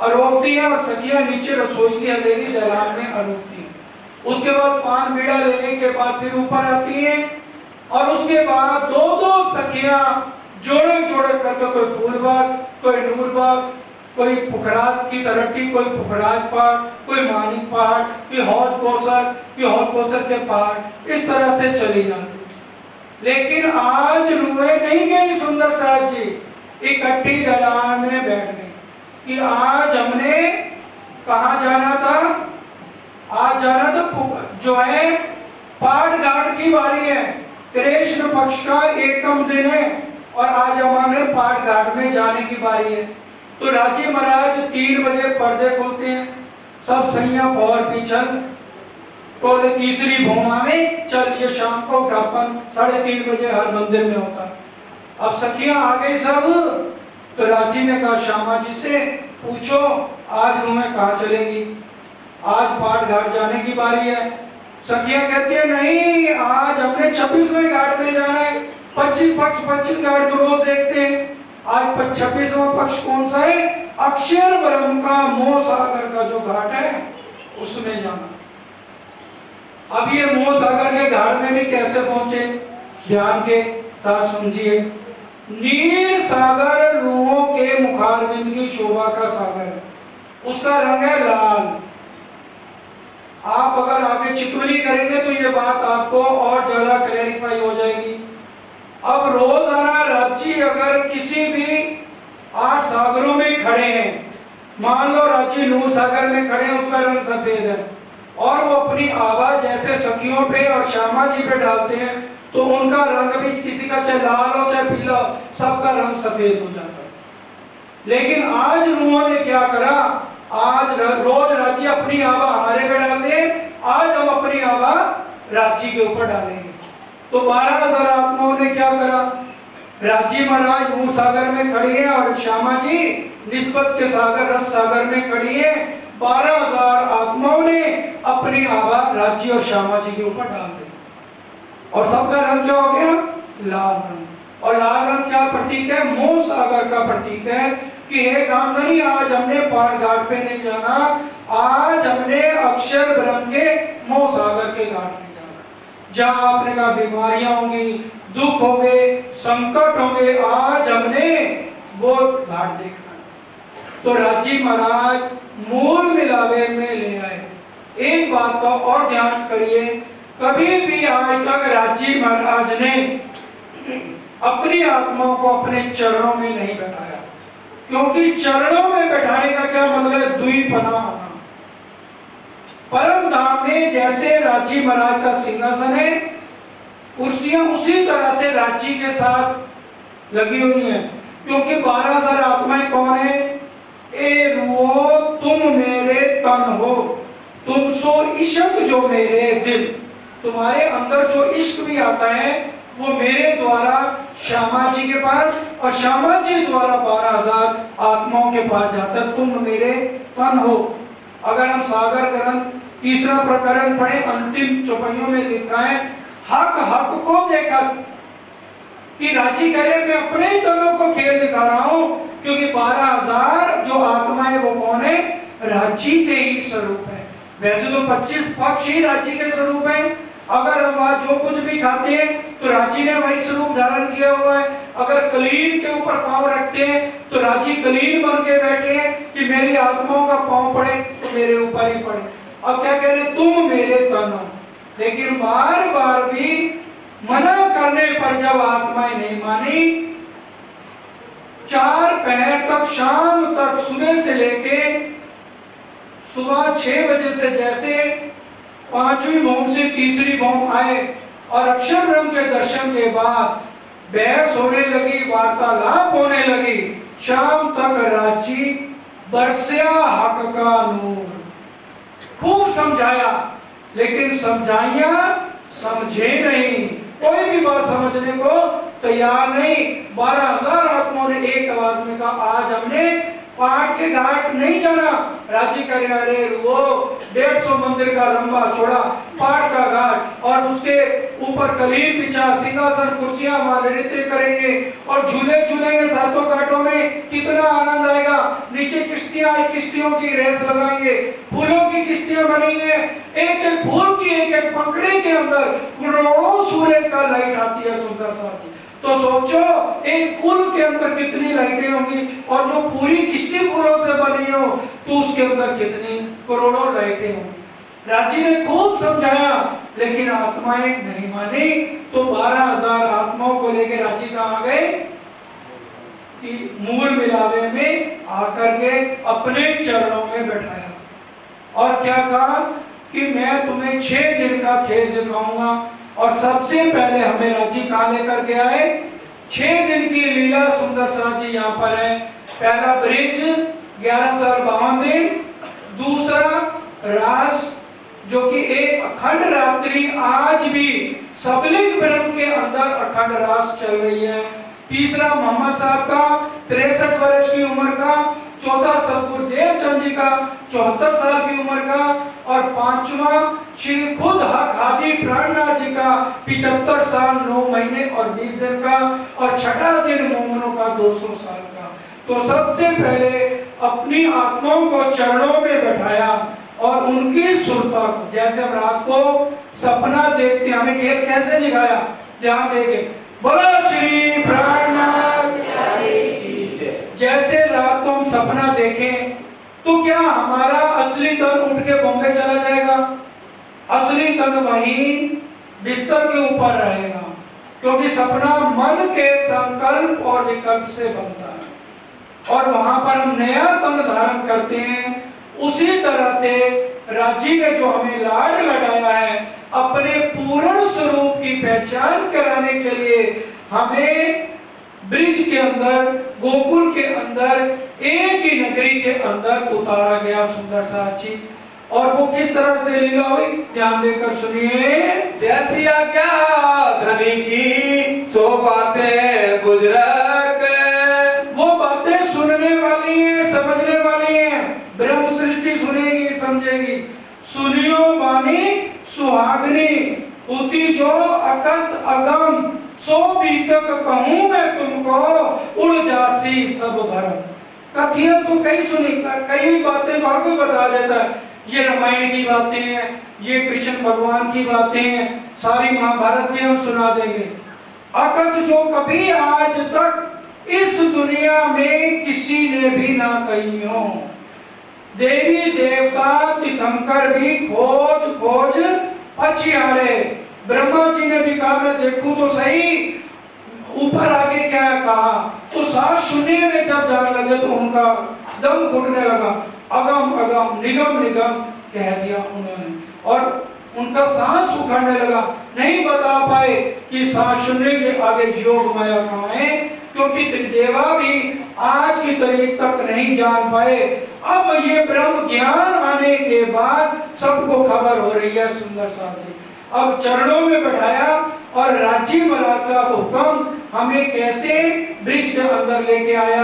Speaker 1: अरोगती है, और सखियां नीचे रसोई की हथेली दलान में अरोगती है। उसके बाद पान बीड़ा लेने के बाद फिर ऊपर आती हैं, और उसके बाद 2-2 सखियां जोड़े जोड़े करके, कोई फूल बाग, कोई नूर बाग, कोई पुखराज की तरट्टी, कोई पुखराज पहाड़, कोई मानिक पहाड़, कोई हौद कोसर के पहाड़, इस तरह से चली जाती। लेकिन आज रुए नहीं गई सुंदर साथ जी, इकट्ठी दलान में बैठ गई कि आज हमने कहाँ जाना था। आज जाना था जो है पाठ घाट की बारी है, कृष्ण पक्ष का एकम दिन है, और आज हमारे पाठ घाट में जाने की बारी है। तो राजी महाराज 3 बजे पर्दे खोलते हैं, सब सैया पौर पीछल टोले तीसरी भूमा में चल, ये शाम को ज्ञापन 3:30 बजे हर मंदिर में होता। अब सखियां आ गई सब, तो राजी ने कहा श्यामा जी से पूछो आज तुम्हें कहाँ चलेगी, आज पाठ घाट जाने की बारी है। सखियां कहती है नहीं, आज हमने 26वें घाट में जाना है। 25 घाट तो रोज देखते हैं, आज 26वां पक्ष कौन सा है? अक्षर ब्रह्म का मोह सागर का जो घाट है उसमें जाना। अब ये मोह सागर के घाट में भी कैसे पहुंचे, ध्यान के साथ सुनिए। नील सागर रूहों के मुखारविंद की शोभा का सागर है, उसका रंग है लाल। आप अगर आगे चितवनी करेंगे तो ये बात आपको और ज्यादा क्लैरिफाई हो जाएगी। अब रोजाना रांची अगर किसी भी 8 सागरों में खड़े हैं, मान लो रांची नूर सागर में खड़े हैं, उसका रंग सफेद है, और वो अपनी आवाज जैसे सखियों पे और श्यामा जी पे डालते हैं तो उनका रंग भी, किसी का चाहे लाल हो चाहे पीला, सबका रंग सफेद हो जाता है। लेकिन आज रूहों ने क्या करा, आज रोज रांची अपनी आभा हमारे पे डालते हैं, आज हम अपनी आभा रांची के ऊपर डालेंगे। तो 12,000 आत्माओं ने क्या करा, रांची महाराज नूर सागर में खड़ी है और श्यामा जी निस्बत के सागर रस सागर में खड़ी है। 12,000 आत्माओं ने अपनी आभा रांची और श्यामा जी के ऊपर डाल दी, और सबका रंग क्या हो गया, लाल रंग। और लाल रंग क्या प्रतीक है, मोह सागर का प्रतीक है कि हे गांगनी, आज हमने पार घाट पे नहीं जाना, आज हमने अक्षर ब्रह्म के मोह सागर के घाट में जाना, जहां आपने कहा बीमारियां होंगी, दुख होंगे, संकट होंगे, आज हमने वो घाट देखना। तो रांची महाराज मूल मिलावे में ले आए। एक बात का और ध्यान करिए, कभी भी आज तक रांची महाराज ने अपनी आत्माओं को अपने चरणों में नहीं बैठाया, क्योंकि चरणों में बैठाने का क्या मतलब है, द्विपना होना। परम धाम में जैसे रांची महाराज का सिंहासन है, कुर्सियां उसी तरह से रांची के साथ लगी हुई हैं, क्योंकि 12,000 आत्माएं कौन है, ए रूहो तुम मेरे तन हो, तुम सो इश्क जो मेरे दिल, तुम्हारे अंदर जो इश्क भी आता है वो मेरे द्वारा श्यामा जी के पास और श्यामा जी द्वारा 12,000 आत्माओं के पास जाता है, तुम मेरे तन हो। अगर हम सागर ग्रंथ 3रा प्रकरण पढ़े, अंतिम चौपाइयों में लिखा है, हक हक को देखा कि रांची कह रहे मैं अपने ही तनों को खेल दिखा रहा हूं, क्योंकि 12,000 जो आत्माएं वो कौन है, रांची के ही स्वरूप है। वैसे तो 25 पक्ष ही रांची के स्वरूप है, अगर हम आज जो कुछ भी खाते हैं तो रांची ने वही स्वरूप धारण किया हुआ है। अगर कलीन के ऊपर पांव रखते हैं तो रांची कलीन बन के बैठे हैं कि मेरी आत्माओं का पांव पड़े तो मेरे ऊपर ही पड़े। अब क्या कह रहे, तुम मेरे तन हो। लेकिन बार बार भी मना करने पर जब आत्माएं नहीं मानी, 4 पहर तक, शाम तक, सुबह से लेके सुबह 6 बजे से जैसे 5वीं भौम से 3री भौम आए और अक्षर ब्रह्म के दर्शन के बाद बहस होने लगी, वार्तालाप होने लगी, शाम तक रांची बरसिया हक का नूर। खूब समझाया, लेकिन समझाइया समझे नहीं, कोई भी बात समझने को तैयार नहीं। 12,000 आत्माओं ने एक आवाज में कहा आज हमने पाठ के घाट नहीं जाना। रांची करे अरे वो 150 मंदिर का लंबा चौड़ा पाठ का घाट, और उसके ऊपर कलीन बिछा, सिंहासन, कुर्सियां, वहां नृत्य करेंगे और झूले झूलेंगे 7 घाटों में, कितना आनंद आएगा। नीचे किश्तियां, किश्तियों की रेस लगाएंगे, फूलों की किश्तियां बनी है, एक एक फूल की एक एक पंखड़ी के अंदर करोड़ों सूर्य का लाइट आती है, सुंदर सा जी। तो सोचो एक फूल के अंदर कितनी लाइटें होंगी, और जो पूरी किश्ती फूलों से बनी हो तो उसके अंदर कितनी करोड़ों लाइटें होंगी। रांची ने खूब समझाया, लेकिन आत्माएं नहीं मानी। तो 12,000 आत्माओं को लेकर रांची कहाँ गए कि मूल मिलावे में आकर के अपने चरणों में बैठाया, और क्या कहा कि मैं तुम्हें 6 दिन का खेल दिखाऊंगा। और सबसे पहले हमें रांची कहाँ लेकर के आए, 6 दिन की लीला सुंदर सा जी यहाँ पर है। पहला ब्रिज 11 साल 52 दिन, दूसरा रास जो कि एक अखंड रात्रि आज भी सबलिंग ब्रह्म के अंदर अखंड रास चल रही है। तीसरा मोहम्मद साहब का 63 वर्ष की उम्र का, चौथा सतगुरु देवचंद जी का 74 साल की उम्र का, और पांचवा श्री खुद हक हाजी प्राणनाथ जी का 75 साल 9 महीने और 20 दिन का, और छठा दिन मोमनों का 200 साल का। तो सबसे पहले अपनी आत्माओं को चरणों में बैठाया और उनकी सुरता को, जैसे हम रात को सपना देखते हैं, हमें खेल कैसे दिखाया, ध्यान देके बोलो श्री प्राणनाथ। जैसे रात को हम सपना देखें तो क्या हमारा असली तन उठ के बॉम्बे चला जाएगा? असली तन वहीं बिस्तर के ऊपर रहेगा, क्योंकि सपना मन के संकल्प और विकल्प से बनता है और वहां पर हम नया तन धारण करते हैं। उसी तरह से राज्य ने जो हमें लाड लड़ाया है, अपने पूर्ण स्वरूप की पहचान कराने के लिए हमें ब्रिज के अंदर, गोकुल के अंदर, एक ही नगरी के अंदर उतारा गया सुंदर साची। और वो किस तरह से लीला हुई, ध्यान देकर सुनिए।
Speaker 2: जैसी आज्ञा धनी की सो बातें बुजुर्ग,
Speaker 1: वो बातें सुनने वाली हैं, समझने वाली हैं। ब्रह्म सृष्टि सुनेगी, समझेगी। सुनियो वाणी सुहागनी, होती जो अकथ अगम, सो बीतक कहूं मैं तुमको, उड़ जासी सब भरम। कथिया तो कई सुनी, कई बातें तो आपको बता देता है। ये रामायण की बातें हैं, ये कृष्ण भगवान की बातें हैं, सारी महाभारत भी हम सुना देंगे। अकथ जो कभी आज तक इस दुनिया में किसी ने भी ना कही हो। देवी देवता तीर्थंकर भी खोज खोज पछियारे। ब्रह्मा जी ने भी कहा मैं देखूं तो सही ऊपर आगे क्या कहा, तो सांस सुनने में जब जाने लगे तो उनका दम घुटने लगा। अगम अगम निगम निगम कह दिया उन्होंने, और उनका सांस उखड़ने लगा। नहीं बता पाए कि सांस सुनने के आगे योग माया कहाँ है, क्योंकि त्रिदेवा भी आज की तारीख तक नहीं जान पाए। अब ये ब्रह्म ज्ञान आने के बाद सबको खबर हो रही है। सुंदर साहब जी अब चरणों में बैठाया और राजीव महाराज का हुक्म हमें कैसे ब्रिज के अंदर लेके आया।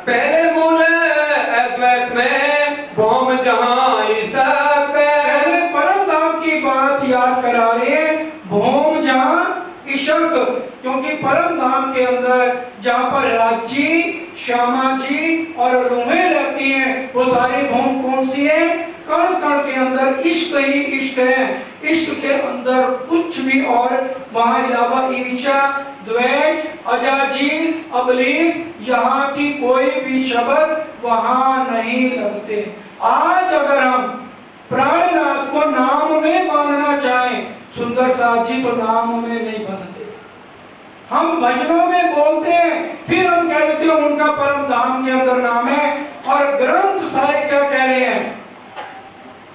Speaker 2: पहले मूल अद्वैत में भौम जहां ईसक,
Speaker 1: पहले परम धाम की बात याद करा रहे, भौम जहां ईशक, क्योंकि परम धाम के अंदर जहां पर राज्य, श्यामा जी और रूहें रहती हैं, वो सारी भौम कौन सी है? कण कण के अंदर इश्क ही इश्क है। इश्क के अंदर कुछ भी और वहां अलावा ईर्ष्या, द्वेष, अजाजील, अबलीस, यहाँ की कोई भी शब्द वहां नहीं लगते। आज अगर हम प्राणनाथ को नाम में बांधना चाहें, सुंदर साथ जी तो नाम में नहीं बंधते। हम भजनों में बोलते हैं, फिर हम कह देते हैं उनका परम धाम के अंदर नाम है। और ग्रंथ सारे क्या कह रहे हैं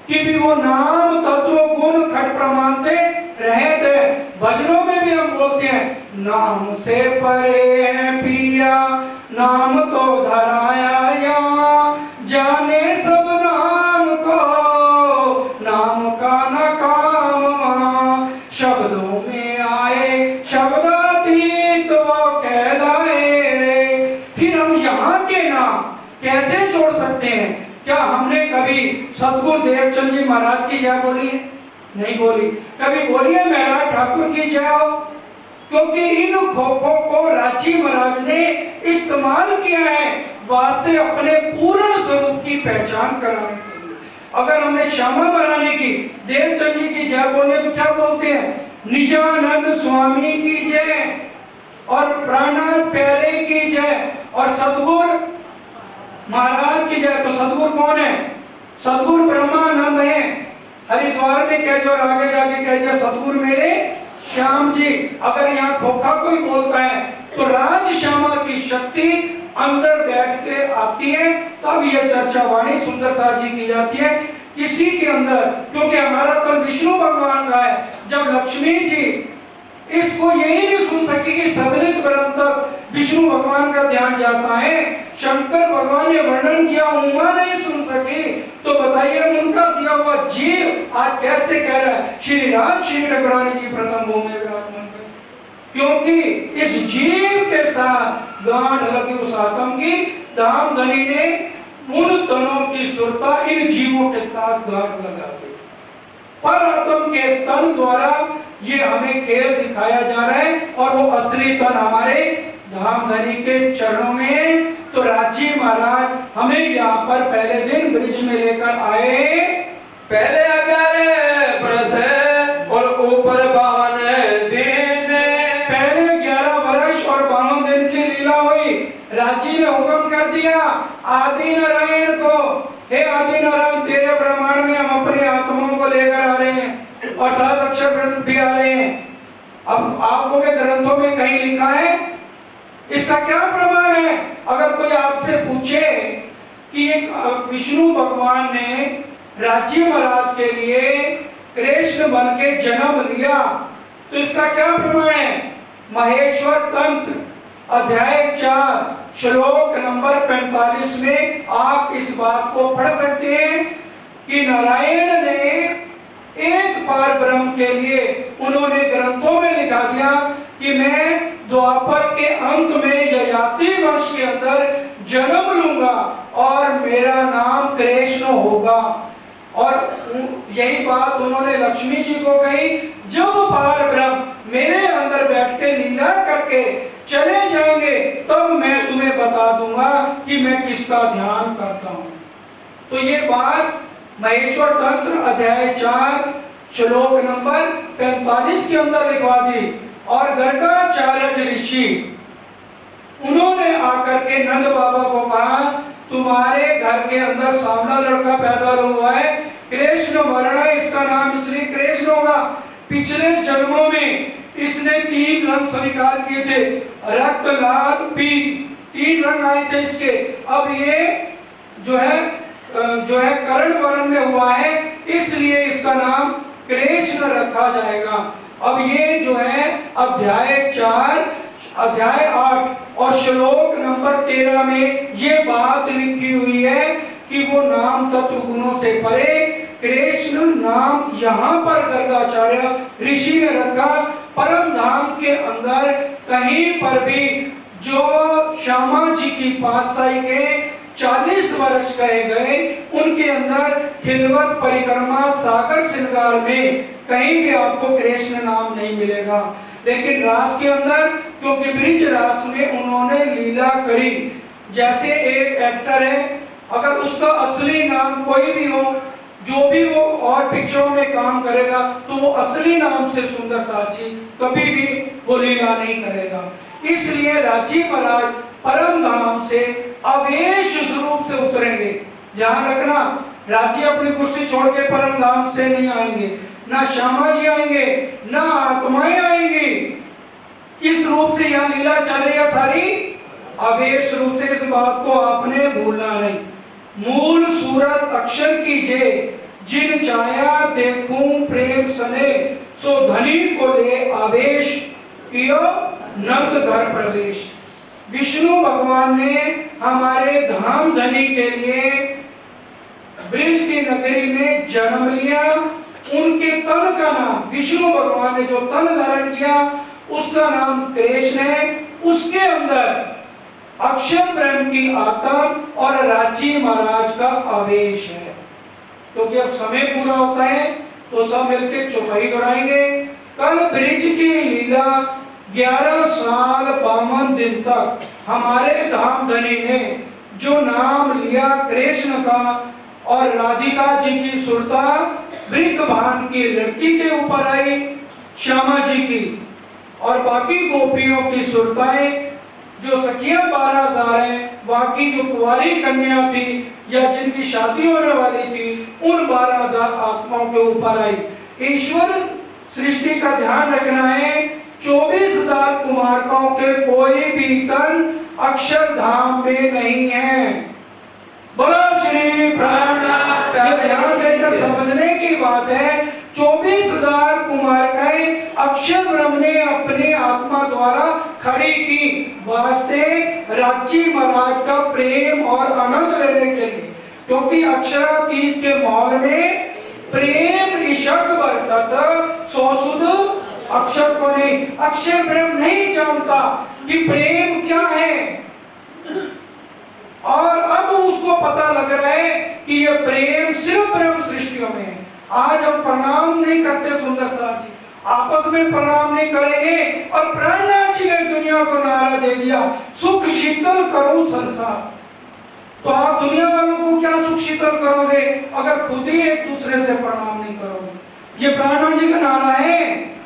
Speaker 1: कि भी वो नाम तत्व गुण खट प्रमाण से रहते। भजनों में भी हम बोलते हैं नाम से परे है पिया, नाम तो धराया या, जाने सब नाम को, नाम का न काम वहाँ, शब्दों में आए शब्दातीत वो कहलाए रे। फिर हम यहाँ के नाम कैसे जोड़ सकते हैं? क्या हमने कभी सतगुरु देवचंद जी महाराज की जय बोली है? नहीं बोली। कभी बोली है महाराज ठाकुर की जय हो? क्योंकि इन खोखों को राजी महाराज ने इस्तेमाल किया है वास्ते अपने पूर्ण स्वरूप की पहचान कराने के लिए। अगर हमने श्यामा महारानी की, देवचंद जी की जय बोले तो क्या बोलते हैं? निजानंद स्वामी की जय और प्राणनाथ प्यारे की जय और सतगुरु महाराज की जय। तो सतगुरु कौन है? सतगुरु ब्रह्मानंद है। हरिद्वार में कह दो और आगे जाके कह दिया सतगुरु मेरे श्याम जी। अगर यहाँ खोखा कोई बोलता है तो राज श्यामा की शक्ति अंदर बैठ के आती है, तब यह चर्चा वाणी सुंदर साथ जी की जाती है किसी के अंदर। क्योंकि हमारा तो विष्णु भगवान का है। जब लक्ष्मी जी इसको यही नहीं सुन सकी कि सबलित ब्रह्म तक विष्णु भगवान का ध्यान जाता है। शंकर भगवान ने वर्णन किया, उमा नहीं सुन सकी, तो बताइए उनका दिया हुआ जीव आज कैसे कह रहा है श्री राम श्री ठाकुरानी जी प्रथम भूमि में विराजमान कर, क्योंकि इस जीव के साथ गांठ लगी उस आत्म की। धाम धनी ने उन तनों की सुरता इन जीवों के साथ गांठ लगा दी। पर आत्म के तन द्वारा ये हमें खेल दिखाया जा रहा है, और वो असली तन हमारे धाम धनी के चरणों में। तो राजी महाराज हमें यहाँ पर पहले दिन ब्रिज में लेकर आए।
Speaker 2: पहले 11 बरस और ऊपर 52 दिन।
Speaker 1: पहले 11 वर्ष और 52 दिन की लीला हुई। राजी ने हुक्म कर दिया आदि नारायण को, हे आदि नारायण, तेरे ब्रह्मांड में हम अपनी आत्माओं को लेकर आ रहे हैं और 7 अक्षर ग्रंथ भी आ रहे हैं। अब आपको के ग्रंथों में कहीं लिखा है, इसका क्या प्रमाण है? अगर कोई आपसे पूछे कि एक विष्णु भगवान ने राजी महाराज के लिए कृष्ण बन के जन्म लिया, तो इसका क्या प्रमाण है? महेश्वर तंत्र अध्याय 4 श्लोक नंबर 45 में आप इस बात को पढ़ सकते हैं कि नारायण ने एक पार ब्रह्म के लिए उन्होंने ग्रंथों में लिखा दिया कि मैं द्वापर के अंत में ययाति वर्ष के अंदर जन्म लूंगा और मेरा नाम कृष्ण होगा। और यही बात उन्होंने लक्ष्मी जी को कही, जब पार ब्रह्म मेरे अंदर बैठ के लीला करके चले जाएंगे तब मैं तुम्हें बता दूंगा कि मैं किसका ध्यान करता हूं। तो ये बात महेश्वर तंत्र अध्याय 4 श्लोक नंबर 45 के अंदर लिखवा दी। और गर्गाचार्य ऋषि उन्होंने आकर के नंद बाबा को कहा, तुम्हारे घर के अंदर सामना लड़का पैदा हुआ है, कृष्ण वर्ण है, इसका नाम इसलिए कृष्ण होगा। पिछले जन्मों में इसने 3 रंग स्वीकार किए थे, रक्त, लाल, पीत, 3 रंग आए थे इसके। अब ये जो है कर्ण वर्ण में हुआ है, इसलिए इसका नाम कृष्ण रखा जाएगा। अब ये जो है अध्याय 4 अध्याय 8 और श्लोक नंबर 13 में ये बात लिखी हुई है कि वो नाम तत्व गुणों से परे कृष्ण नाम यहाँ पर गर्गाचार्य ऋषि ने रखा। परम धाम के अंदर कहीं पर भी जो श्यामा जी की पातशाही के 40 वर्ष कहे गए, उनके अंदर खिलवत परिक्रमा सागर श्रृंगार में कहीं भी आपको कृष्ण नाम नहीं मिलेगा। लेकिन रास के अंदर, क्योंकि ब्रिज रास में उन्होंने लीला करी, जैसे एक एक्टर है, अगर उसका असली नाम कोई भी हो, जो भी वो और पिक्चरों में काम करेगा, तो वो असली नाम से सुंदर साची कभी भी वो लीला नहीं करेगा। इसलिए राजी महाराज परम धाम से अवेश स्वरूप से उतरेंगे। ध्यान रखना, राजी अपनी कुर्सी छोड़ के परम धाम से नहीं आएंगे, ना श्यामा जी आएंगे, ना आत्माएं आएंगी। किस रूप से यहाँ लीला चल रही है सारी? अवेश रूप से। इस बात को आपने भूलना नहीं। मूल सूरत अक्षर की जे, जिन छाया देखूं प्रेम सने, सो धनी को ले आवेश, कियो नंद घर प्रवेश। विष्णु भगवान ने हमारे धाम धनी के लिए ब्रिज की नगरी में जन्म लिया। उनके तन का नाम, विष्णु भगवान ने जो तन धारण किया उसका नाम कृष्ण है। उसके अंदर अक्षर ब्रह्म की आत्मा और राजी महाराज का आवेश है। क्योंकि अब समय पूरा होता है तो सब मिलकर चौपाई कराएंगे। कल ब्रिज की लीला 11 साल 52 दिन तक हमारे धाम धनी ने जो नाम लिया कृष्ण का, और राधिका जी की सुरता वृकभान की लड़की के ऊपर आई, श्यामा जी की, और बाकी गोपियों की सुरताएं जो सखियां 12,000 हैं, बाकी जो कुंवारी कन्या थी या जिनकी शादी होने वाली थी, उन 12,000 आत्माओं के ऊपर आई। ईश्वर सृष्टि का ध्यान रखना है, 24,000 कुमारकों के कोई भी तन अक्षरधाम में नहीं है। बोलो श्री प्राणनाथ। ध्यान देकर समझने की बात है, 24,000 कुमारकाएं अक्षय ब्रह्म ने अपनी आत्मा द्वारा खड़ी की वास्ते रांची महाराज का प्रेम और आनंद लेने के लिए, क्योंकि अक्षरातीत के मौल में प्रेम ईशक बरतत सौसुद अक्षर को नहीं। अक्षय ब्रह्म नहीं जानता कि प्रेम क्या है, और अब उसको पता लग रहा है कि ये प्रेम सिर्फ ब्रह्म सृष्टियों में है। आज हम प्रणाम नहीं करते सुंदर साहब जी, आपस में प्रणाम नहीं करेंगे, और प्राणनाथ जी ने दुनिया को नारा दे दिया, सुख शीतल करो संसार। तो आप दुनिया वालों को क्या सुख शीतल करोगे अगर खुद ही एक दूसरे से प्रणाम नहीं करोगे। ये प्राणनाथ जी का नारा है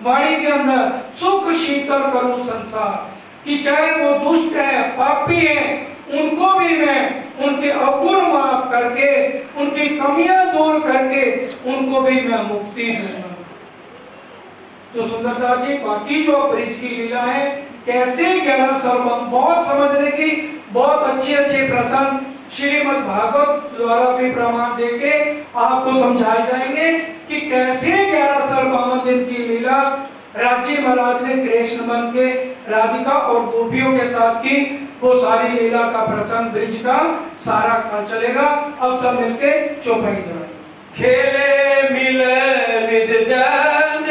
Speaker 1: वाणी के अंदर, सुख शीतल करो संसार, कि चाहे वो दुष्ट है, पापी है, उनको भी मैं उनके अवगुण माफ करके, उनकी कमियां दूर करके उनको भी मैं मुक्ति दूंगा। तो सुंदर साहब जी बाकी जो ब्रिज की लीला है कैसे 11 सर्वम, बहुत समझने की बहुत अच्छे प्रसंग श्रीमद् भागवत द्वारा भी प्रमाण देके आपको समझाए जाएंगे कि कैसे 11 सर्वम दिन की लीला राजी महाराज ने कृष्ण बन के राधिका और गोपियों के साथ की। वो सारी लीला का प्रसंग ब्रिज का सारा कल चलेगा। अब सब मिलके चौपाई करें।
Speaker 2: खेले मिले निज जन,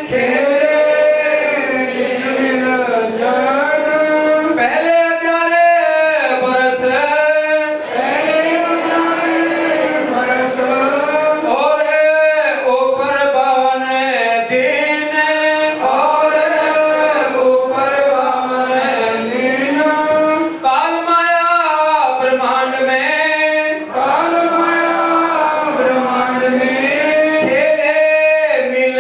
Speaker 1: खेले मिल जन,
Speaker 2: पहले प्यारे बरस,
Speaker 1: पहले प्यारे बरस,
Speaker 2: और ऊपर 52 दिन,
Speaker 1: और ऊपर 52 दिन,
Speaker 2: काल माया ब्रह्मांड में,
Speaker 1: काल माया ब्रह्मांड में,
Speaker 2: खेले मिल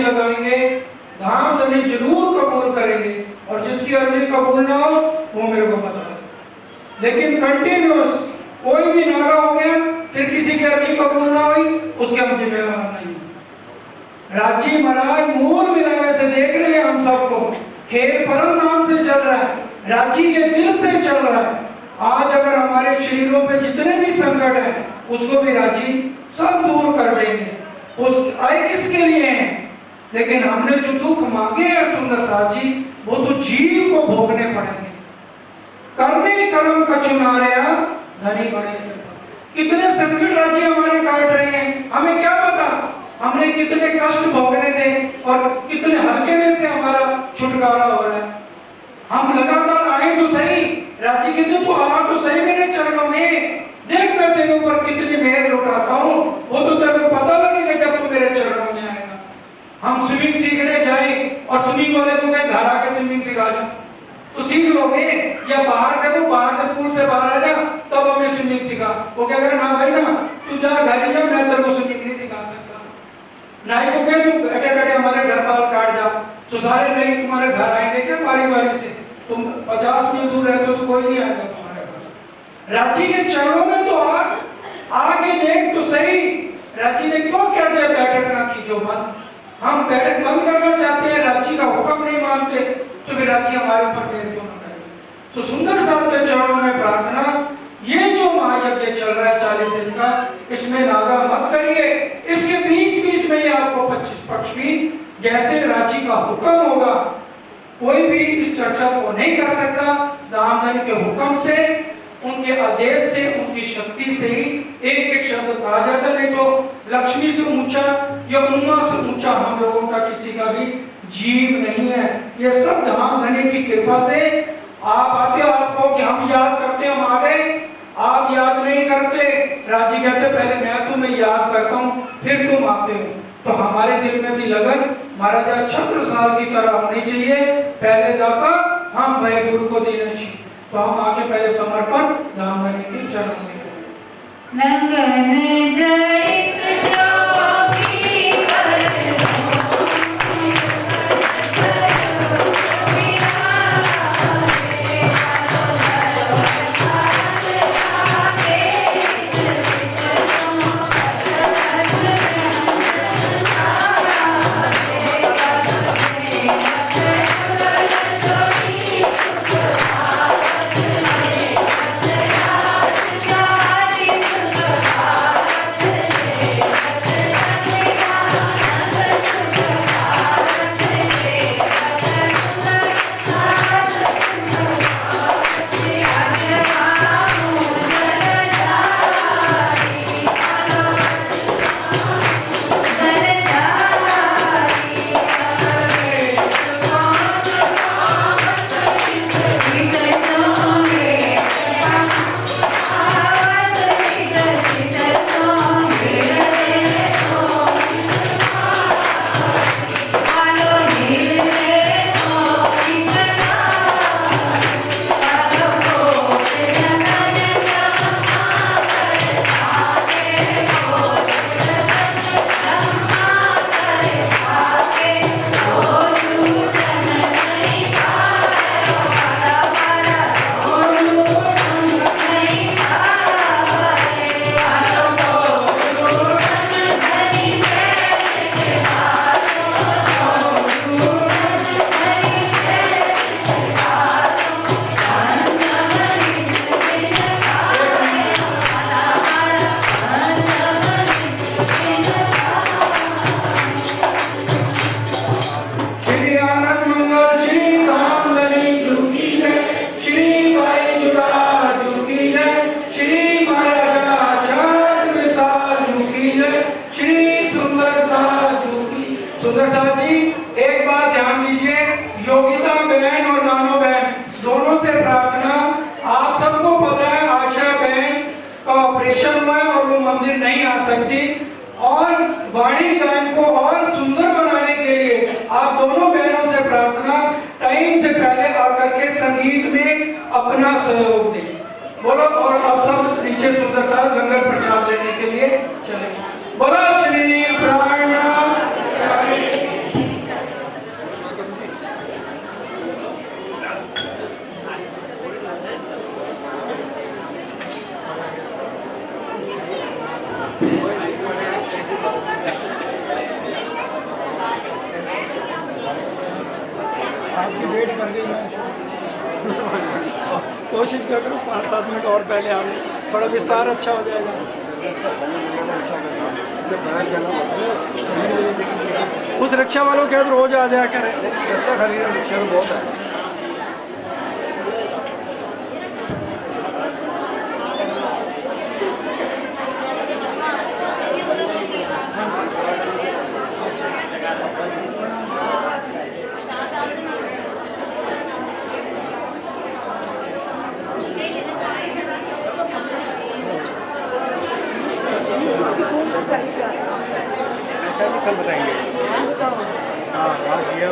Speaker 1: अर्जी लगाएंगे, धाम धनी जरूर कबूल करेंगे, और जिसकी अर्जी कबूल ना हो वो मेरे को बता दो। लेकिन कंटिन्यूस कोई भी नागा हो गया फिर किसी की अर्जी कबूल ना हुई, उसके हम जिम्मेवार नहीं। राजी महाराज मूल मिलावे से देख रहे हैं हम सबको, खेल परम नाम से चल रहा है, राजी के दिल से चल रहा है। आज अगर हमारे शरीरों पे जितने भी संकट है उसको भी राजी सब दूर कर देंगे। उस आए किसके लिए हैं? लेकिन हमने जो दुख मांगे हैं सुंदर साथ जी, वो तो जीव को भोगने पड़ेंगे। करने कर्म का चुनारिया धनी बने। कितने संकट राज्य हमारे काट रहे हैं, हमें क्या पता हमने कितने कष्ट भोगने थे और कितने हल्के में से हमारा छुटकारा हो रहा है। हम लगातार आए तो सही, राज्य कहते तो आ तो सही मेरे चरणों में, देख मैं तेरे ऊपर कितनी मेहर लुटाता हूँ, वो तो तेरे को पता लगेगा जब तू मेरे चरणों में आएगा। हम स्विमिंग सीखने जाए और स्विमिंग वाले को कहे घर आके स्विमिंग सिखा जा, तो सीख लोगे, या बाहर कह दो बाहर से पूल से बाहर आ जा तब हमें स्विमिंग सिखा। वो क्या करे, ना भाई ना तू जा घर ही जा, मैं तेरे को स्विमिंग नहीं सिखा सकता। नाई को कहे तू बैठे बैठे हमारे घर बाल काट जा, तो सारे नाई तुम्हारे घर आएंगे क्या बारी बारी से? तुम 50 मील दूर रहते हो तो कोई नहीं आएगा तुम्हारे घर। रांची के चरणों में तो आके देख तो सही। रांची ने क्यों कहते हैं बैठक ना कीजिए बंद? हम बैठक बंद करना चाहते हैं, रांची का हुक्म नहीं मानते, तो फिर रांची हमारे ऊपर मेहर क्यों ना करे? तो सुंदर साहब के चरणों में प्रार्थना, ये जो महायज्ञ चल रहा है 40 दिन का, इसमें नागा मत करिए। इसके बीच बीच में ही आपको 25 पक्ष भी जैसे रांची का हुक्म होगा, कोई भी इस चर्चा को नहीं कर सकता। दामधनी के हुक्म से, उनके आदेश से, उनकी शक्ति से ही एक एक शब्द कहा जाता है। नहीं तो लक्ष्मी से ऊंचा या उमा से ऊंचा हम लोगों का किसी का भी जीव नहीं है। ये सब दामधनी की कृपा से आप आते हो, आपको कि हम याद करते हम आ गए, आप याद नहीं करते। राजी कहते पहले मैं तुम्हें याद करता हूँ फिर तुम आते हो। तो हमारे दिल में भी लगन महाराजा छत्रसाल की तरह होनी चाहिए, पहले दाता हम भय गुरु को देना चाहिए। तो हम आके पहले समर्पण दामधनी के चरणों में
Speaker 3: लगन जड़ित जोगी
Speaker 1: सुंदर साहब जी, एक बात ध्यान दीजिए, योगिता बहन और नानो बहन दोनों से प्रार्थना। आप सबको पता है आशा बहन का ऑपरेशन हुआ है और वो मंदिर नहीं आ सकती, और वाणी गायन को और सुंदर बनाने के लिए आप दोनों बहनों से प्रार्थना, टाइम से पहले आकर के संगीत में अपना सहयोग दें। बोलो। और अब सब नीचे सुंदर साहब लंगर प्रसाद लेने के लिए चले। बोलो श्री प्राण आपकी वेट कर दी मैं। कोशिश कर करो 5-7 मिनट और पहले आ जाओ, थोड़ा विस्तार अच्छा हो जाएगा। उस रिक्शा वालों के रोज आ जाया करें,
Speaker 4: रास्ता खाली है, रिक्शा तो बहुत है। ऐसा भी कल बताएंगे। हाँ, आज किया